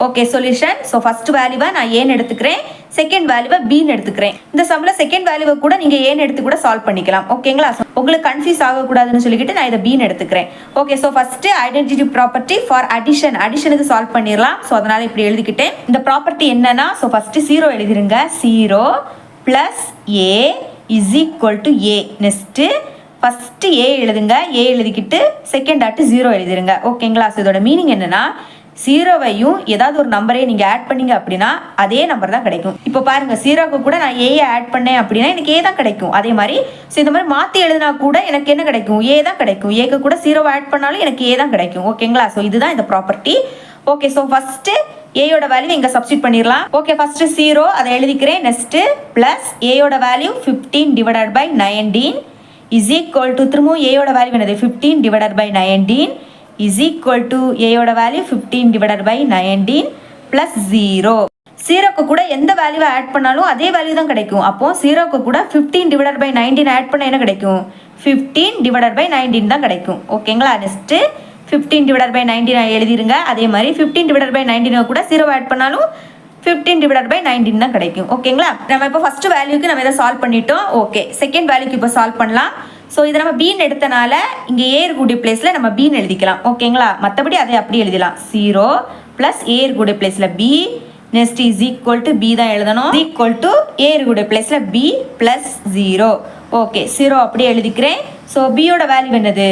Okay, solution. ஸோ ஃபர்ஸ்ட் வேல்யூவை நான் ஏன்னு எடுத்துக்கிறேன், செகண்ட் வேல்யூவை பின்னு எடுத்துக்கிறேன். இந்த சம்மில் செகண்ட் வேல்யூவை கூட நீங்கள் ஏன்னு எடுத்து கூட சால்வ் பண்ணிக்கலாம். ஓகேங்களா, உங்களுக்கு கன்ஃபியூஸ் ஆகக்கூடாதுன்னு சொல்லிக்கிட்டு நான் இதை பின்னு எடுத்துக்கிறேன். Okay, so first identity property for அடிஷனுக்கு சால்வ் பண்ணிடலாம். ஸோ அதனால் இப்படி எழுதிக்கிட்டேன். இந்த ப்ராப்பர்ட்டி என்னன்னா, ஸோ ஃபர்ஸ்ட் 0 எழுதிருங்க. 0 + A is equal to A. Next first A எழுதுங்க. A எழுதிக்கிட்டு செகண்ட் ஆட்டு 0 எழுதிருங்க. ஓகேங்களா, ஸோ இதோட மீனிங் என்னன்னா, 0வையும் ஏதாவது ஒரு நம்பரையும் நீங்கள் ஆட் பண்ணீங்க அப்படின்னா அதே நம்பர் தான் கிடைக்கும். இப்போ பாருங்கள், 0க்கு கூட நான் ஏயை ஆட் பண்ணேன் அப்படின்னா எனக்கு ஏ தான் கிடைக்கும். அதே மாதிரி ஸோ இந்த மாதிரி மாற்றி எழுதினா கூட எனக்கு என்ன கிடைக்கும், ஏ தான் கிடைக்கும். ஏக்கு கூட 0வை ஆட் பண்ணாலும் எனக்கு ஏ தான் கிடைக்கும். ஓகேங்களா, ஸோ இதுதான் இந்த ப்ராப்பர்ட்டி. ஓகே, ஸோ ஃபஸ்ட்டு ஏயோட வேல்யூ இங்கே சப்ஸ்டிட் பண்ணிடலாம். ஓகே, ஃபஸ்ட்டு 0 அதை எழுதிக்கிறேன். நெக்ஸ்ட்டு ப்ளஸ் ஏயோட value 15 divided by 19 is equal to, திரும்பவும் ஏயோட வேல்யூ என்னது 15 divided by 19 is equal to ஏயோட வேல்யூ 15 divided by 19 plus 0. 0க்கு கூட எந்த வேல்யூவை ஆட் பண்ணாலும் அதே வேல்யூ தான் கிடைக்கும். அப்போ 0க்கு கூட 15 divided by 19 ஆட் பண்ண என்ன கிடைக்கும், 15 divided by 19 தான் கிடைக்கும். ஓகேங்களா, நெக்ஸ்ட்டு 15 divided by 19 எழுதிருங்க. அதே மாதிரி 15 divided by 19 கூட 0 ஆட் பண்ணாலும் 15 divided by 19 தான் கிடைக்கும். ஓகேங்களா, நம்ம இப்போ ஃபர்ஸ்ட் வேல்யூக்கு நம்ம இதை சால்வ் பண்ணிட்டோம். ஓகே, செகண்ட் வேல்யூக்கு இப்போ சால்வ் பண்ணலாம். ஸோ இதை நம்ம பீன்னு எடுத்தனால இங்கே ஏ இருக்கக்கூடிய பிளேஸில் நம்ம பீன்னு எழுதிக்கலாம். ஓகேங்களா, மற்றபடி அதை அப்படி எழுதிக்கலாம். 0 + ஏ இருக்கக்கூடிய பிளேஸில் B, next is equal to B தான் எழுதணும். ஈக்குவல் டு ஏ இருக்கக்கூடிய பிளேஸில் பி + 0. ஓகே, 0 அப்படியே எழுதிக்கிறேன். ஸோ பியோட வேல்யூ என்னது,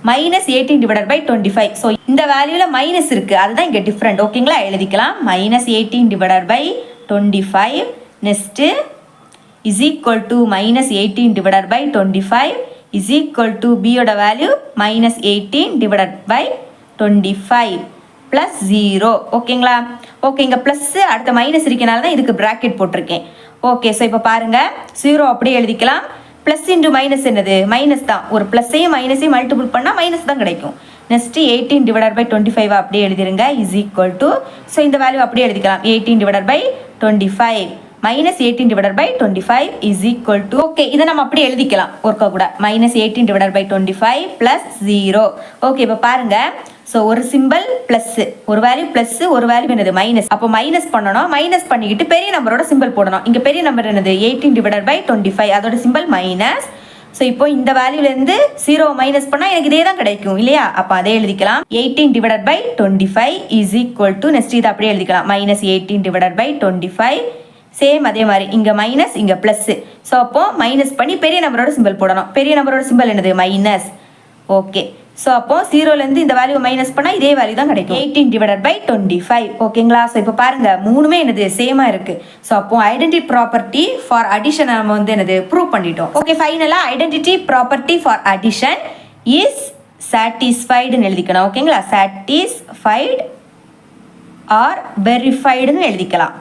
-18 divided by 25. ஸோ இந்த வேல்யூவில் மைனஸ் இருக்குது, அதுதான் இங்கே டிஃப்ரெண்ட். ஓகேங்களா, எழுதிக்கலாம். -18 divided by 25. Next is equal to -18 divided by 25 is equal to b யோட வேல்யூ -18 divided by 25 ப்ளஸ் 0. ஓகேங்களா? ஓகே, இங்கே ப்ளஸ்ஸு அடுத்த மைனஸ் இருக்கனால தான் இதுக்கு ப்ராக்கெட் போட்டிருக்கேன். ஓகே, ஸோ இப்போ பாருங்கள் 0 அப்படியே எழுதிக்கலாம். ப்ளஸ் இன்டு மைனஸ் என்னது? மைனஸ் தான். ஒரு ப்ளஸ்ஸையும் மைனஸையும் மல்டிபிள் பண்ணால் மைனஸ் தான் கிடைக்கும். நெக்ஸ்ட்டு 18 டிவைடட் பை 25 அப்படியே எழுதிருங்க. இஸ் ஈக்குவல் டு, ஸோ இந்த வேல்யூ அப்படியே எழுதிக்கலாம். 18 divided by 25 minus 18 divided by 25 is equal to, okay இதை நம்ம அப்படியே எழுதிக்கலாம் ஒர்க்கை கூட. Minus 18 divided by 25 plus 0. Okay, இப்போ பாருங்கள். ஸோ ஒரு சிம்பிள் ப்ளஸ், ஒரு வேல்யூ ப்ளஸ், ஒரு வேல்யூ என்னது மைனஸ். அப்போ மைனஸ் பண்ணணும். மைனஸ் பண்ணிக்கிட்டு பெரிய நம்பரோட சிம்பிள் போடணும். இங்கே பெரிய நம்பர் என்னது? 18 டிவைடட் பை 25, அதோட சிம்பிள் மைனஸ். ஸோ இப்போ இந்த வேல்யூலேருந்து 0 மைனஸ் பண்ணால் எனக்கு இதே தான் கிடைக்கும் இல்லையா? அப்போ அதே எழுதிக்கலாம். 18 divided by 25 is equal to, next இதை அப்படியே எழுதிக்கலாம். மைனஸ் 18 டிவைடட் பை 25, சேம் அதே மாதிரி இங்கே மைனஸ் இங்கே ப்ளஸ். ஸோ அப்போ மைனஸ் பண்ணி பெரிய நம்பரோட சிம்பிள் போடணும். பெரிய நம்பரோட சிம்பிள் என்னது? மைனஸ். ஓகே, ஸோ அப்போ 0லேருந்து இந்த வேல்யூ மைனஸ் பண்ணால் இதே வேல்யூ தான் கிடைக்கும். 18 டிவைடட் பை 25. ஓகேங்களா? ஸோ இப்போ பாருங்கள் மூணுமே என்னது? சேமாக இருக்குது. ஸோ அப்போ ஐடென்டிட்டி ப்ராப்பர்ட்டி ஃபார் அடிஷன் நம்ம வந்து என்னது? ப்ரூவ் பண்ணிட்டோம். ஓகே, ஃபைனலாக identity property for addition is சாட்டிஸ்ஃபைடுன்னு எழுதிக்கலாம். ஓகேங்களா? சாட்டிஸ்ஃபைடு ஆர் வெரிஃபைடுன்னு எழுதிக்கலாம்.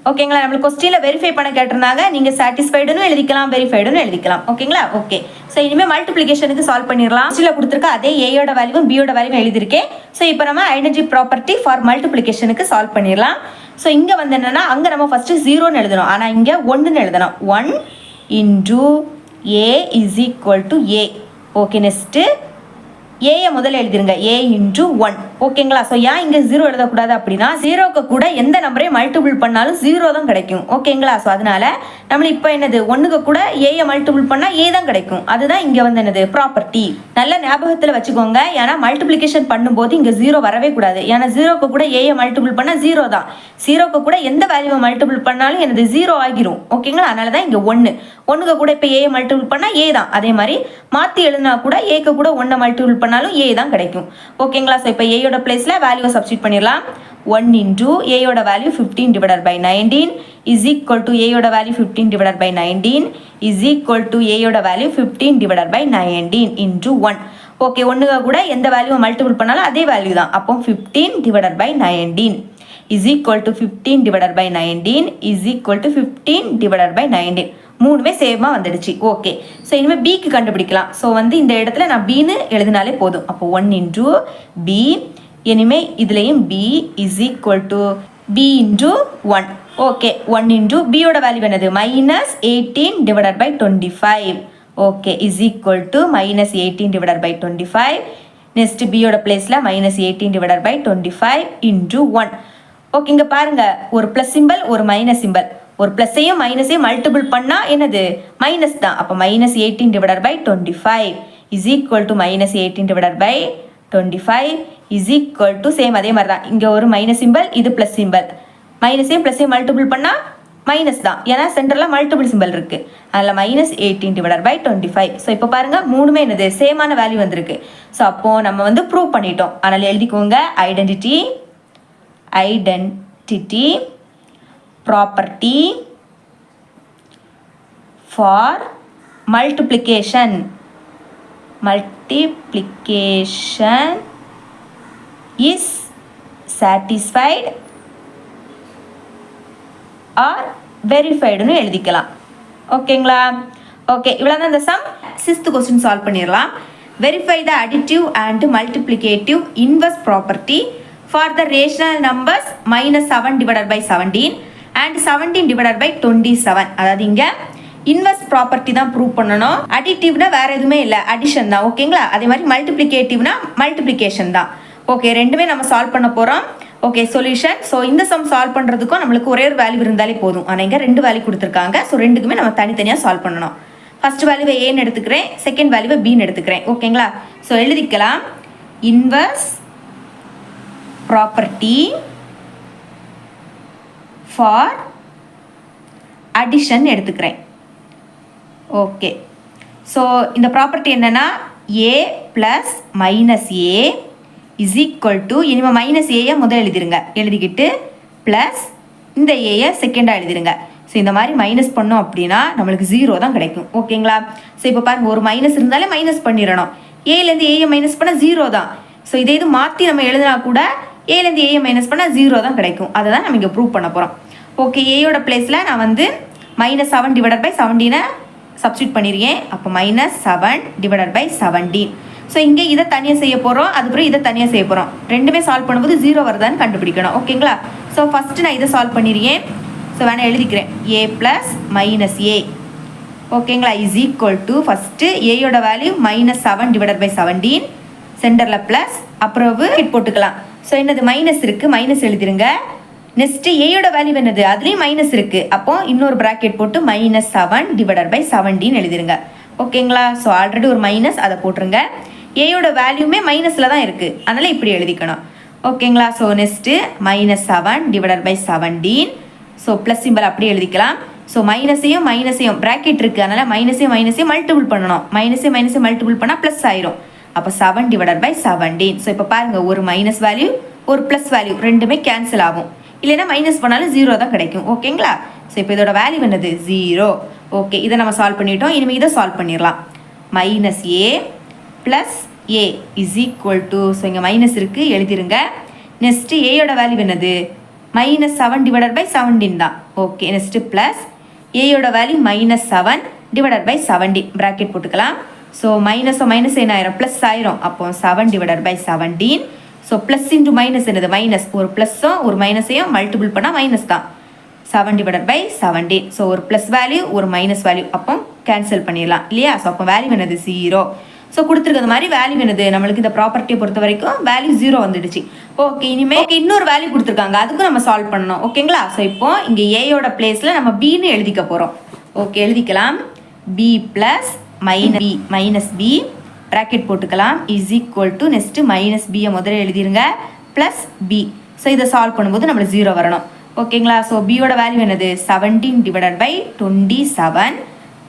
ஓகேங்களா? நம்மளுக்கு கொஸ்டினில் வெரிஃபை பண்ண கேட்டிருந்தாங்க. நீங்கள் சாட்டிஸ்ஃபைடுன்னு எழுதிக்கலாம், வெரிஃபைடுன்னு எழுதிக்கலாம். ஓகேங்களா? ஓகே, ஸோ இனிமேல் மல்டிப்ளிகேஷனுக்கு சால்வ் பண்ணிடலாம். கொஸ்டினில் கொடுத்துருக்க அதே ஏயோட வேல்யூவும் பியோட வேல்யூவும் எழுதியிருக்கேன். ஸோ இப்போ நம்ம ஐடென்டிட்டி ப்ராப்பர்ட்டி ஃபார் மல்டிப்ளிகேஷனுக்கு சால்வ் பண்ணிடலாம். ஸோ இங்கே வந்து என்னென்னா, அங்கே நம்ம ஃபஸ்ட்டு 0ன்னு எழுதணும். ஆனால் இங்கே 1ன்னு எழுதணும். 1 into A is equal to A. Okay, next ஏயை முதல்ல எழுதிருங்க. A into 1. ஓகேங்களா? ஸோ ஏன் இங்கே 0 எழுதக்கூடாது அப்படின்னா, 0க்கு கூட எந்த நம்பரையும் மல்டிபிள் பண்ணாலும் 0 தான் கிடைக்கும். ஓகேங்களா? ஸோ அதனால நம்ம இப்போ என்னது? 1க்கு கூட ஏயை மல்டிபிள் பண்ணால் ஏ தான் கிடைக்கும். அதுதான் இங்கே வந்து என்னது? ப்ராப்பர்ட்டி. நல்ல ஞாபகத்தில் வச்சுக்கோங்க. ஏன்னா மல்டிப்ளிகேஷன் பண்ணும்போது இங்கே 0 வரவே கூடாது. ஏன்னா 0க்கு கூட ஏயை மல்டிபிள் பண்ணால் 0 தான். 0க்கு கூட எந்த வேல்யூவை மல்டிபிள் பண்ணாலும் எனது 0 ஆகிரும். ஓகேங்களா? அதனால தான் இங்கே 1க்கு கூட இப்போ ஏயை மல்டிபிள் பண்ணால் ஏ தான். அதே மாதிரி மாற்றி எழுதினா கூட ஏக்கு கூட 1 மல்டிபிள் பண்ணாலும் ஏ தான் கிடைக்கும். ஓகேங்களா? ஸோ இப்போ ஏயோட பிளேஸில் வேல்யூவை சப்ஸ்டிட் பண்ணிடலாம். 1 இன்டூ ஏயோட value 15 divided by 19 is equal to ஏயோட value 15 divided by 19 is equal to ஏயோட value 15 divided by 19 into 1. Okay, 1க்கு கூட எந்த வேல்யூவை மல்டிபிள் பண்ணாலும் அதே வேல்யூ தான். அப்போ 15 divided by 19 is equal to 15 divided by 19 is equal to 15 divided by 19. மூணுமே சேமாக வந்துடுச்சு. ஓகே, ஸோ இனிமேல் பிக்கு கண்டுபிடிக்கலாம். ஸோ வந்து இந்த இடத்துல நான் பின்னு எழுதினாலே போதும். அப்போ 1 இன்டூ பி, இனிமேல் இதுலேயும் B is equal to B into 1. Okay, 1 into பியோட வேல்யூ என்னது? Minus 18 divided by 25. Okay, is equal to minus 18 divided by 25. Next பியோட பிளேஸில் minus 18 divided by 25 into 1. Okay, இங்கே பாருங்கள் ஒரு ப்ளஸ் சிம்பிள், ஒரு மைனஸ் சிம்பிள். ஒரு ப்ளஸ்ஸையும் மைனஸையும் மல்டிபிள் பண்ணால் என்னது? மைனஸ் தான். அப்போ minus 18 divided by 25 is equal to minus 18 divided by 25 is equal to same அதே மாதிரி தான். இங்கே ஒரு மைனஸ் சிம்பிள், இது ப்ளஸ் சிம்பிள். மைனஸையும் ப்ளஸ்ஸையும் மல்டிபிள் பண்ணால் மைனஸ் தான். ஏன்னா சென்டரில் மல்டிபிள் சிம்பிள் இருக்குது. அதில் மைனஸ் 18 டிவைடட் பை 25. ஸோ இப்போ பாருங்கள் மூணுமே என்னது? சேமான வேல்யூ வந்திருக்கு. ஸோ அப்போது நம்ம வந்து ப்ரூவ் பண்ணிட்டோம். அதனால் எழுதிக்கோங்க identity property for multiplication is satisfied or verified னு எழுதிக்கலாம். ஓகேங்களா? ஓகே, இவ்வளோதான் இந்த சம். 6th கொஸ்டின் சால்வ் பண்ணிடலாம். Verify the additive and multiplicative inverse property for the rational numbers minus 7 divided by 17 and 17 divided by 27. அதாவது இங்கே இன்வெர்ஸ் ப்ராப்பர்ட்டி தான் prove பண்ணணும். அடிட்டிவ்னா வேறு எதுவுமே இல்லை, அடிஷன் தான். ஓகேங்களா? அதே மாதிரி மல்டிப்ளிகேட்டிவ்னா மல்டிப்ளிகேஷன் தான். ஓகே, ரெண்டுமே நம்ம சால்வ் பண்ண போகிறோம். Okay, solution. ஸோ இந்த சம் சால்வ் பண்ணுறதுக்கும் நம்மளுக்கு ஒரே ஒரு வேல்யூ இருந்தாலே போதும். ஆனால் இங்கே 2 வேல்யூ கொடுத்துருக்காங்க. ஸோ ரெண்டுக்குமே நம்ம தனித்தனியாக சால்வ் பண்ணணும். ஃபர்ஸ்ட் வேல்யூவை ஏன்னு எடுத்துக்கிறேன், செகண்ட் வேல்யூவை பின்னு எடுத்துக்கிறேன். ஓகேங்களா? ஸோ எழுதிக்கலாம். இன்வெர்ஸ் property for addition எடுத்துக்கிறேன். ஓகே, ஸோ இந்த ப்ராப்பர்ட்டி என்னன்னா a plus minus A is equal to, இனிமேல் மைனஸ் ஏயை முதல் எழுதிருங்க, எழுதிக்கிட்டு ப்ளஸ் இந்த ஏயை செகண்டாக எழுதிருங்க. ஸோ இந்த மாதிரி மைனஸ் பண்ணோம் அப்படின்னா நம்மளுக்கு 0 தான் கிடைக்கும். ஓகேங்களா? ஸோ இப்போ பாருங்கள் ஒரு மைனஸ் இருந்தாலே மைனஸ் பண்ணிடணும். ஏலேருந்து ஏயை மைனஸ் பண்ணால் 0 தான். ஸோ இதே இது மாற்றி நம்ம எழுதினா கூட ஏலேருந்து ஏயை மைனஸ் பண்ணால் 0 தான் கிடைக்கும். அதை தான் நம்ம இங்கே ப்ரூவ் பண்ண போகிறோம். ஓகே, ஏயோட பிளேஸில் நான் வந்து -7 டிவைடட் பை 17 சப்ஸ்டியூட் பண்ணியிருக்கேன். அப்போ -7 டிவைடட் பை 17. ஸோ இங்கே இதை தனியாக செய்ய போகிறோம், அதுக்கப்புறம் இதை தனியாக செய்ய போகிறோம். ரெண்டுமே சால்வ் பண்ணும்போது 0 வருதான்னு கண்டுபிடிக்கணும். ஓகேங்களா? ஸோ ஃபஸ்ட்டு நான் இதை சால்வ் பண்ணியிருக்கேன். ஸோ வேணால் எழுதிக்கிறேன். a ப்ளஸ் -a ஓகேங்களா இஸ் ஈக்குவல் டு ஃபஸ்ட்டு ஏயோட வேல்யூ -7 டிவைடட் பை 17 சென்டரில் ப்ளஸ் அப்புறம் ஹிட் போட்டுக்கலாம். ஸோ என்னது மைனஸ் இருக்குது, மைனஸ் எழுதிருங்க. நெக்ஸ்ட்டு ஏயோட வேல்யூ என்னது, அதுலேயும் மைனஸ் இருக்குது. அப்போ இன்னொரு ப்ராக்கெட் போட்டு -7 டிவைடட் பை 17 எழுதிருங்க. ஓகேங்களா? ஸோ ஆல்ரெடி ஒரு மைனஸ், அதை போட்டுருங்க. ஏயோட வேல்யூமே மைனஸில் தான் இருக்குது, அதனால் இப்படி எழுதிக்கணும். ஓகேங்களா? So next -7 divided by 17. So plus simple அப்படியே எழுதிக்கலாம். ஸோ மைனஸையும் ப்ராக்கெட் இருக்குது, அதனால் மைனஸையும் மல்டிபிள் பண்ணணும். மைனஸையும் மல்டிபிள் பண்ணால் ப்ளஸ் ஆயிரும். அப்போ 7 டிவைடட் பை 17. ஸோ இப்போ பாருங்கள், ஒரு மைனஸ் வேல்யூ ஒரு ப்ளஸ் வேல்யூ ரெண்டுமே கேன்சல் ஆகும். இல்லைன்னா மைனஸ் பண்ணாலும் 0 தான் கிடைக்கும். ஓகேங்களா? ஸோ இப்போ இதோட வேல்யூ என்னது 0. ஓகே, இதை நம்ம சால்வ் பண்ணிட்டோம். இனிமேல் இதை சால்வ் பண்ணிடலாம். -a plus a is equal to, so இங்கே மைனஸ் இருக்குது எழுதிருங்க. நெக்ஸ்ட்டு ஏயோட வேல்யூ என்னது -7 டிவைடட் பை 17 தான். ஓகே, நெக்ஸ்ட்டு ப்ளஸ் ஏயோட வேல்யூ -7 டிவைடட் பை 17 ப்ராக்கெட் போட்டுக்கலாம். ஸோ மைனஸ் என்ன ஆயிரும், ப்ளஸ் ஆயிரும். அப்போ 7 divided by 17. So plus into minus என்னது மைனஸ், ஒரு ப்ளஸ்ஸும் ஒரு மைனஸையும் மல்டிபிள் பண்ணால் மைனஸ் தான். 7 டிவைடட் பை 17. ஸோ ஒரு ப்ளஸ் வேல்யூ ஒரு மைனஸ் வேல்யூ, அப்போ கேன்சல் பண்ணிடலாம் இல்லையா? ஸோ அப்போ வேல்யூ என்னது 0. ஸோ கொடுத்துருக்கிறது மாதிரி வேல்யூ என்னது, நம்மளுக்கு இந்த ப்ராப்பர்ட்டியை பொறுத்த வரைக்கும் வேல்யூ 0 வந்துடுச்சு. ஓகே, இனிமேல் இன்னொரு வேல்யூ கொடுத்துருக்காங்க, அதுக்கும் நம்ம சால்வ் பண்ணணும். ஓகேங்களா? ஸோ இப்போ இங்கே ஏயோட பிளேஸில் நம்ம பின்னு எழுதிக்க போகிறோம். ஓகே, எழுதிக்கலாம். b plus minus b bracket போட்டுக்கலாம் is equal to, next -b முதல்ல எழுதிருங்க ப்ளஸ் b. ஸோ இதை சால்வ் பண்ணும்போது நம்மளுக்கு 0 வரணும். ஓகேங்களா? ஸோ பியோட வேல்யூ என்னது 17 டிவைடட் பை 27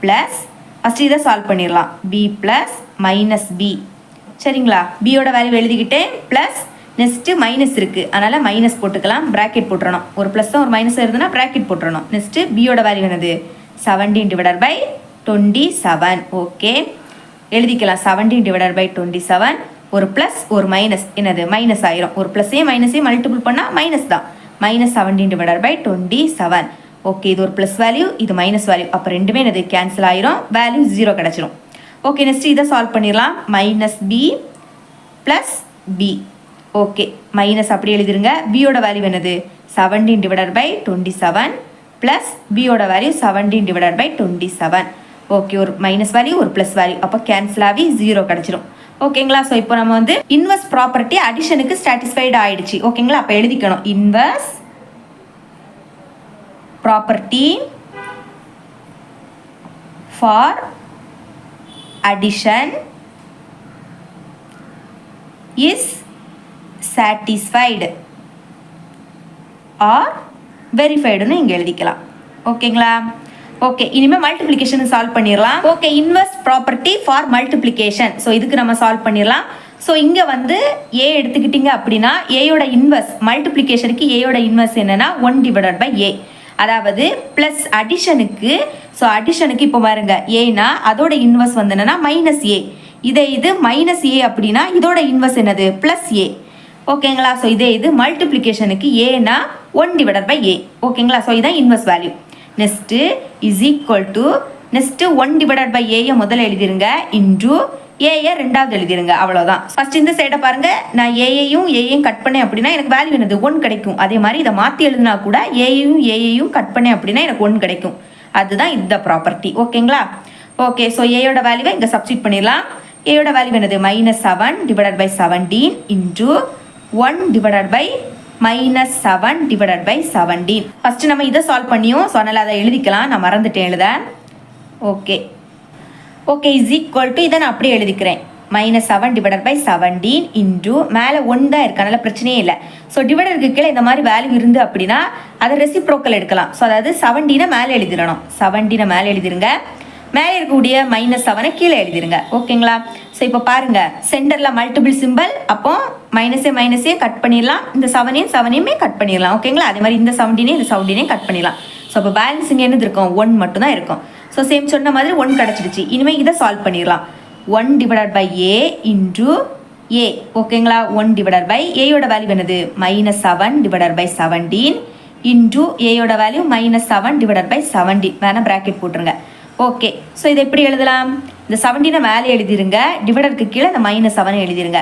ப்ளஸ் ஃபஸ்ட்டு இதை சால்வ் பண்ணிடலாம். b ப்ளஸ் -b சரிங்களா? பியோட வேல்யூ எழுதிக்கிட்டேன் ப்ளஸ் நெக்ஸ்ட்டு மைனஸ் இருக்குது, அதனால் மைனஸ் போட்டுக்கலாம், ப்ராக்கெட் போட்டுறணும். ஒரு ப்ளஸ்ஸும் ஒரு மைனஸ் இருந்ததுன்னா ப்ராக்கெட் போட்டுறணும். நெக்ஸ்ட்டு பியோட வேல்யூ என்னது 17 டிவைடட் பை 27. ஓகே, எழுதிக்கலாம். 17 டிவைடட் பை 27. ஒரு ப்ளஸ் ஒரு மைனஸ் என்னது மைனஸ் ஆயிரும். ஒரு ப்ளஸ்ஸையும் மல்டிபிள் பண்ணால் மைனஸ் தான். -17 டிவைடட் பை 27. ஓகே, இது ஒரு ப்ளஸ் வேல்யூ, இது மைனஸ் வேல்யூ, அப்போ ரெண்டுமே என்னது கேன்சல் ஆயிரும், வேல்யூ 0 கிடச்சிரும். ஓகே, நெக்ஸ்ட் இதை சால்வ் பண்ணிடலாம். -b plus b. Okay, minus அப்படி எழுதிருங்க. பியோட வேல்யூ என்னது 17 டிவைடட் பை 27 ப்ளஸ் பியோட வேல்யூ 17 டிவைடட் பை 27. ஓகே, ஒரு மைனஸ் வேல்யூ ஒரு ப்ளஸ் வேல்யூ, அப்போ கேன்சல் ஆகி 0 கிடச்சிரும். ஓகேங்களா? ஸோ இப்போ நம்ம வந்து இன்வெர்ஸ் ப்ராப்பர்ட்டி அடிஷனுக்கு சாட்டிஸ்ஃபைடு ஆயிடுச்சு. ஓகேங்களா? அப்போ எழுதிக்கணும். Inverse property for addition is satisfied or வெரிஃபைடுன்னு இங்கே எழுதிக்கலாம். ஓகேங்களா? ஓகே, இனிமேல் மல்டிப்ளிகேஷன் சால்வ் பண்ணிடலாம். Okay, inverse property for multiplication. So இதுக்கு நம்ம சால்வ் பண்ணிடலாம். ஸோ இங்கே வந்து ஏ எடுத்துக்கிட்டிங்க அப்படின்னா ஏயோட இன்வெர்ஸ் மல்டிப்ளிகேஷனுக்கு ஏயோட இன்வெர்ஸ் என்னென்னா 1 டிவைடட் பை ஏ. அதாவது ப்ளஸ் அடிஷனுக்கு, ஸோ அடிஷனுக்கு இப்போ பாருங்க ஏன்னா அதோட இன்வெர்ஸ் வந்து என்னென்னா -a. இது -a அப்படின்னா இதோட இன்வெர்ஸ் என்னது +a. ஓகேங்களா? ஸோ இது மல்டிப்ளிகேஷனுக்கு ஏன்னா 1 டிவைடட் பை ஏ. ஓகேங்களா? ஸோ இதான் inverse value. Next is equal to, next 1 divided by ஏயை முதல்ல எழுதிருங்க இன்டூ ஏயை ரெண்டாவது எழுதிருங்க. அவ்வளோதான். ஃபர்ஸ்ட் இந்த சைடை பாருங்க, நான் ஏயையும் கட் பண்ணேன் அப்படின்னா எனக்கு வேல்யூ என்னது 1 கிடைக்கும். அதே மாதிரி இதை மாற்றி எழுதினா கூட ஏயையும் கட் பண்ணேன் அப்படின்னா எனக்கு 1 கிடைக்கும். அதுதான் இந்த ப்ராப்பர்ட்டி. ஓகேங்களா? ஓகே, ஸோ ஏயோட வேல்யூவை இங்கே சப்ஸ்டிட் பண்ணிடலாம். ஏயோட வேல்யூ என்னது -7 divided by 17 into 1 divided by -7 divided by 17. First நம்ம இதை சால்வ் பண்ணியும், ஸோ அதனால் அதை எழுதிக்கலாம். நான் மறந்துட்டேன் எழுத. ஓகே இஸ் ஈக்குவல் டு, இதை நான் அப்படியே எழுதிக்கிறேன். -7 டிவைடட் பை 17 இன்டூ மேலே 1 தான் இருக்கு, அதனால் பிரச்சனையே இல்லை. ஸோ டிவைடருக்கு கீழே இந்த மாதிரி வேல்யூ இருந்து அப்படின்னா அதை ரெசிப்ரோக்கல் எடுக்கலாம். ஸோ அதாவது 17 மேலே எழுதிடணும். 17 மேலே எழுதிருங்க. மேலே இருக்கக்கூடிய -7 கீழே எழுதிருங்க. ஓகேங்களா? ஸோ இப்போ பாருங்க, சென்டரில் மல்டிபிள் சிம்பிள், அப்போ மைனஸே கட் பண்ணிடலாம். இந்த 7ஐயுமே கட் பண்ணிடலாம். ஓகேங்களா? அதே மாதிரி இந்த 17ஐயும் கட் பண்ணிடலாம். ஸோ அப்போ பேலன்ஸ் இங்கே என்னது இருக்கும் 1 மட்டும் தான் இருக்கும். ஸோ சேம் சொன்ன மாதிரி 1 கிடச்சிடுச்சு. இனிமேல் இதை சால்வ் பண்ணிடலாம். 1 divided by A into A ஓகேங்களா 1 டிவைடட் பை ஏயோட வேல்யூ என்னது -7 டிவைடட் பை 17 இன்டூ ஏயோட வேல்யூ -7 டிவைடட் பை 17 வேணா ப்ராக்கெட் போட்டுருங்க. ஓகே ஸோ இதை எப்படி எழுதலாம்? இந்த 17 மேலே எழுதிருங்க, டிவைடருக்கு கீழே இந்த -7 எழுதிருங்க,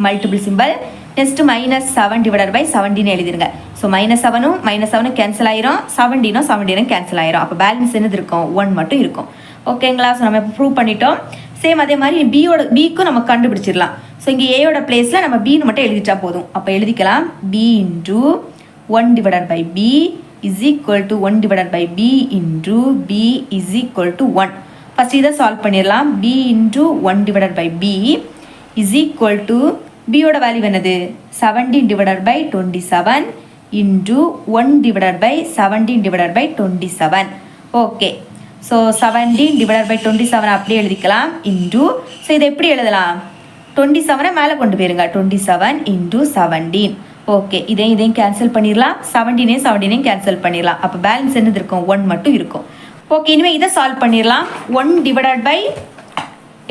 multiple symbol. Next -7 divided by 17 எழுதிருங்க. ஸோ -7ம் -7ம் கேன்சல் ஆயிரும், 17ம் கேன்சல் ஆயிரும். அப்போ பேலன்ஸ் என்னது இருக்கும் 1 மட்டும் இருக்கும். ஓகேங்களா? ஸோ நம்ம இப்போ ப்ரூவ் பண்ணிட்டோம். சேம் அதே மாதிரி பிக்கும் நம்ம கண்டுபிடிச்சிடலாம். ஸோ இங்கே ஏயோட பிளேஸில் நம்ம பின்னு மட்டும் எழுதிட்டா போதும். அப்போ எழுதிக்கலாம் b into 1 divided by b is equal to 1 divided by b into b is equal to 1. First இதை சால்வ் பண்ணிடலாம். b into 1 divided by b is equal to பியோட வேல்யூ என்னது 17 divided by 27 into 1 divided by 17 divided by 27. Okay so 17 divided by 27 அப்படியே எழுதிக்கலாம் into. So இதை எப்படி எழுதலாம்? 27 மேலே கொண்டு போயிருங்க, 27 இன்டூ 17. ஓகே இதையும் கேன்சல் பண்ணிடலாம், 17 கேன்சல் பண்ணிடலாம். அப்போ பேலன்ஸ் என்னது இருக்கும் 1 மட்டும் இருக்கும். ஓகே இனிமேல் இதை சால்வ் பண்ணிடலாம். 1 டிவைடட் பை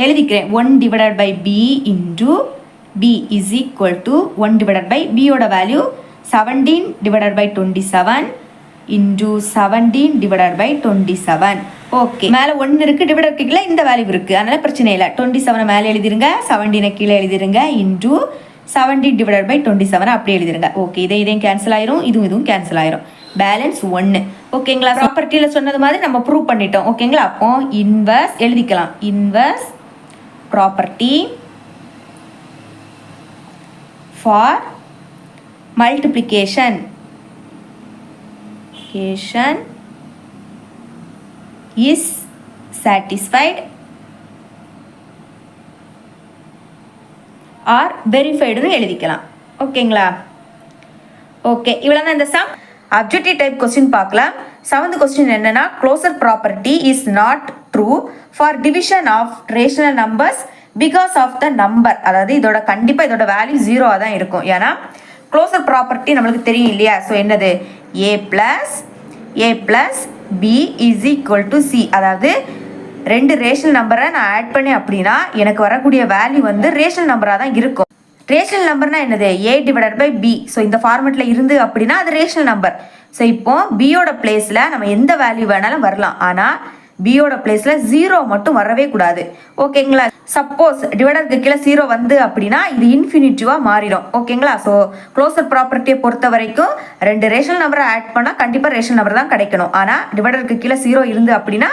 எழுதிக்கிறேன் 1 divided by b into b is equal to 1 divided by பியோட value 17 divided by 27 into 17 divided by 27. Okay மேலே 1 இருக்குது, டிவைடர் கீழே இந்த வேல்யூ இருக்குது, அதனால் பிரச்சனை இல்லை. 27 மேலே எழுதிருங்க, 17 கீழே எழுதிருங்க இன்டூ 17 டிவைடட் பை 27 அப்படியே எழுதிருங்க. ஓகே இதையும் கேன்சல் ஆயிரும், இதுவும் கேன்சல் ஆயிரும். பேலன்ஸ் 1. ஓகேங்களா? ப்ராப்பர்ட்டியில் சொன்னது மாதிரி நம்ம ப்ரூவ் பண்ணிட்டோம். ஓகேங்களா? அப்போ இன்வர்ஸ் எழுதிக்கலாம். Inverse property for multiplication is satisfied or verified னு எழுதிக்கலாம். ஓகேங்களா? ஓகே இவ்வளவுதான் இந்த சம். அப்ஜெக்டிவ் டைப் கொஸ்டின் பார்க்கலாம். 7th கொஸ்டின் என்னன்னா closure property is not true for division of rational numbers because of the number. அதாவது இதோட கண்டிப்பாக இதோட வேல்யூ 0 தான் இருக்கும். ஏன்னா க்ளோசர் ப்ராப்பர்ட்டி நம்மளுக்கு தெரியும் இல்லையா? ஸோ என்னது a plus b is equal to c. அதாவது 2 ரேஷனல் நம்பரை நான் ஆட் பண்ணேன் அப்படின்னா எனக்கு வரக்கூடிய வேல்யூ வந்து ரேஷனல் நம்பராக தான் இருக்கும். ரேஷனல் நம்பர்னா என்னது a divided by b. So இந்த ஃபார்மெட்டில் இருந்து அப்படின்னா அது ரேஷனல் நம்பர். ஸோ இப்போ பியோட பிளேஸில் நம்ம எந்த வேல்யூ வேணாலும் வரலாம், ஆனால் பியோட பிளேஸில் 0 மட்டும் வரவே கூடாது. ஓகேங்களா? சப்போஸ் டிவைடருக்கு கீழே 0 வந்து அப்படின்னா இது இன்ஃபினிட்டிவாக மாறிடும். ஓகேங்களா? ஸோ க்ளோசர் ப்ராப்பர்ட்டியை பொறுத்த வரைக்கும் 2 ரேஷனல் நம்பரை ஆட் பண்ணால் கண்டிப்பாக ரேஷனல் நம்பர் தான் கிடைக்கணும். ஆனால் டிவைடருக்கு கீழே 0 இருந்து அப்படின்னா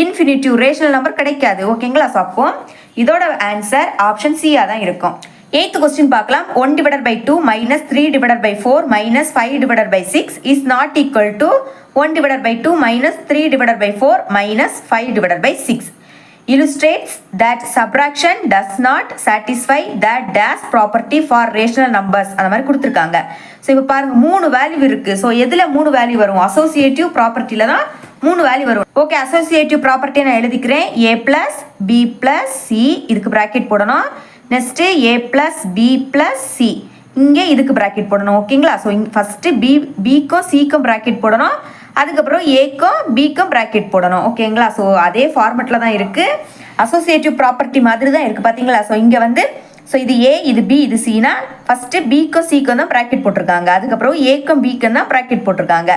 இன்ஃபினிட்டிவ் ரேஷனல் நம்பர் கிடைக்காது. ஓகேங்களா? ஸோ அப்போ இதோட ஆன்சர் ஆப்ஷன் சியாக தான் இருக்கும். 8th கொஸ்டின் பார்க்கலாம். 1 divided by 2 minus 3 divided by 4 minus 5 divided by 6 is not equal to 1 divided by 2 minus 3 divided by 4 minus 5 divided by 6 illustrates that subtraction does not satisfy the dash property for rational numbers. அந்த மாதிரி கொடுத்துருக்காங்க. So இப்போ பாருங்க 3 value இருக்குது. So எதில் 3 value வரும்? Associative ப்ராப்பர்ட்டியில் தான் 3 value வரும். ஓகே அசோசியேட்டிவ் ப்ராப்பர்ட்டியை நான் எழுதிக்கிறேன். a plus b plus c இதுக்கு ப்ராக்கெட் போடணும். Next a plus b plus c இங்கே இதுக்கு ப்ராக்கெட் போடணும். ஓகேங்களா? ஸோ ஃபஸ்ட்டு பிக்கும் சிக்கும் ப்ராக்கெட் போடணும், அதுக்கப்புறம் ஏக்கும் பிக்கும் ப்ராக்கெட் போடணும். ஓகேங்களா? ஸோ அதே ஃபார்மெட்டில் தான் இருக்குது, அசோசியேட்டிவ் ப்ராப்பர்ட்டி மாதிரி தான் இருக்குது. பார்த்தீங்களா? ஸோ இங்கே வந்து ஸோ இது ஏ இது பி இது சினா ஃபஸ்ட்டு பிக்கும் சிக்கும் தான் ப்ராக்கெட் போட்டிருக்காங்க, அதுக்கப்புறம் ஏக்கும் பிக்கும் தான் ப்ராக்கெட் போட்டிருக்காங்க.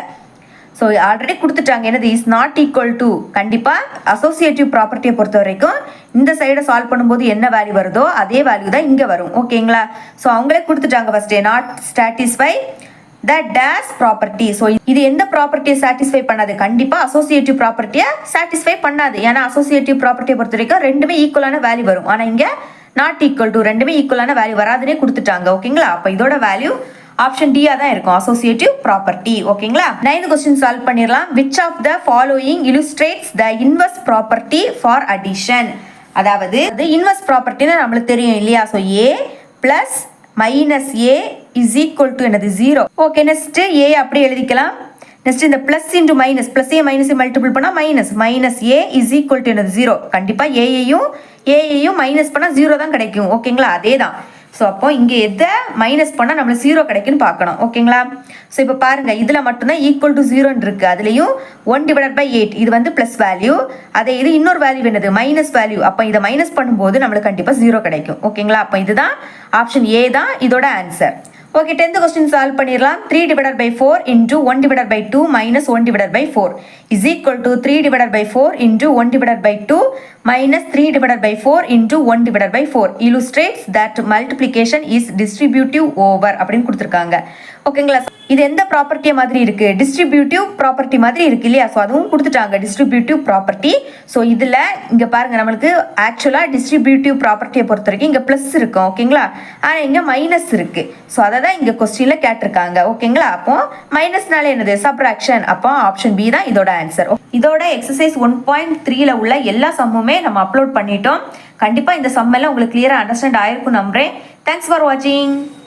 ஸோ ஆல்ரெடி கொடுத்துட்டாங்க என்னது இஸ் நாட் ஈக்குவல் டு. கண்டிப்பாக அசோசியேட்டிவ் ப்ராப்பர்ட்டியை பொறுத்த வரைக்கும் இந்த சைடை சால்வ் பண்ணும்போது என்ன வேல்யூ வருதோ அதே வேல்யூ தான் இங்கே வரும். ஓகேங்களா? ஸோ அவங்களே கொடுத்துட்டாங்க ஃபஸ்ட்டே not satisfy the dash property. So இது எந்த ப்ராப்பர்ட்டியை சாட்டிஸ்ஃபை பண்ணாது? கண்டிப்பாக அசோசியேட்டிவ் ப்ராப்பர்ட்டியை சாட்டிஸ்ஃபை பண்ணாது. ஏன்னா அசோசியேட்டிவ் ப்ராப்பர்ட்டியை பொறுத்த வரைக்கும் ரெண்டுமே ஈக்குவலான வேல்யூ வரும். ஆனால் இங்கே நாட் ஈக்குவல் டு ரெண்டுமே ஈக்குவலான வேல்யூ வராதுன்னே கொடுத்துட்டாங்க. ஓகேங்களா? அப்போ இதோட வேல்யூ ஆப்ஷன் டி தான் இருக்கும், அசோசியேட்டிவ் ப்ராப்பர்ட்டி. ஓகேங்களா? 9th கொஸ்டின் சால்வ் பண்ணிடலாம். Which of the following illustrates the inverse property for addition? அதாவது இன்வெர்ஸ் ப்ராப்பர்ட்டின்னு நம்மளுக்கு தெரியும் இல்லையா? So A plus minus A is equal to என்னது 0. ஓகே நெக்ஸ்ட் ஏ அப்படியே எழுதிக்கலாம். நெக்ஸ்ட் இந்த plus into minus, plus A minus multiple பண்ணால் minus, minus A is equal to என்னது 0. கண்டிப்பாக ஏயையும் மைனஸ் பண்ணால் 0 தான் கிடைக்கும். ஓகேங்களா? அதே தான். ஸோ அப்போ இங்கே எதை மைனஸ் பண்ணால் நம்மளுக்கு 0 கிடைக்குன்னு பார்க்கணும். ஓகேங்களா? ஸோ இப்போ பாருங்கள், இதில் மட்டும்தான் ஈக்குவல் டு 0 இருக்குது. அதுலேயும் 1/8 இது வந்து ப்ளஸ் வேல்யூ, அதே இது இன்னொரு வேல்யூ என்னது மைனஸ் வேல்யூ. அப்போ இதை மைனஸ் பண்ணும்போது நம்மளுக்கு கண்டிப்பாக 0 கிடைக்கும். ஓகேங்களா? அப்போ இதுதான் ஆப்ஷன் ஏ தான் இதோட answer. Okay, 10th question solve பண்ணிடலாம். 3/4 into 1/2 minus 1/4 is equal to 3/4 into 1/2 minus 3/4 into 1/4 illustrates that multiplication is distributive over அப்படின்னு கொடுத்துருக்காங்க. ஓகேங்களா? இது எந்த ப்ராப்பர்ட்டி மாதிரி இருக்கு? டிஸ்ட்ரிபியூட்டிவ் ப்ராப்பர்ட்டி மாதிரி இருக்கு இல்லையா? ஸோ அதுவும் கொடுத்துட்டாங்க, டிஸ்ட்ரிபியூட்டிவ் ப்ராப்பர்ட்டி. ஸோ இதில் இங்கே பாருங்க, நம்மளுக்கு ஆக்சுவலாக டிஸ்ட்ரிபியூட்டிவ் ப்ராப்பர்ட்டியை பொறுத்த வரைக்கும் இங்கே ப்ளஸ் இருக்கும். ஓகேங்களா? ஆனால் இங்கே மைனஸ் இருக்கு. ஸோ அதை தான் இங்கே கொஸ்டினில் கேட்டிருக்காங்க. ஓகேங்களா? அப்போ மைனஸ்னால என்னது? சப்ராக்ஷன். அப்போ ஆப்ஷன் பி தான் இதோட ஆன்சர். இதோட எக்ஸசைஸ் 1.3ல உள்ள எல்லா சம்முமே நம்ம அப்லோட் பண்ணிட்டோம். கண்டிப்பாக இந்த சம் எல்லாம் உங்களுக்கு கிளியராக அண்டர்ஸ்டாண்ட் ஆயிருக்கும் நம்புறேன். தேங்க்ஸ் ஃபார் வாட்சிங்.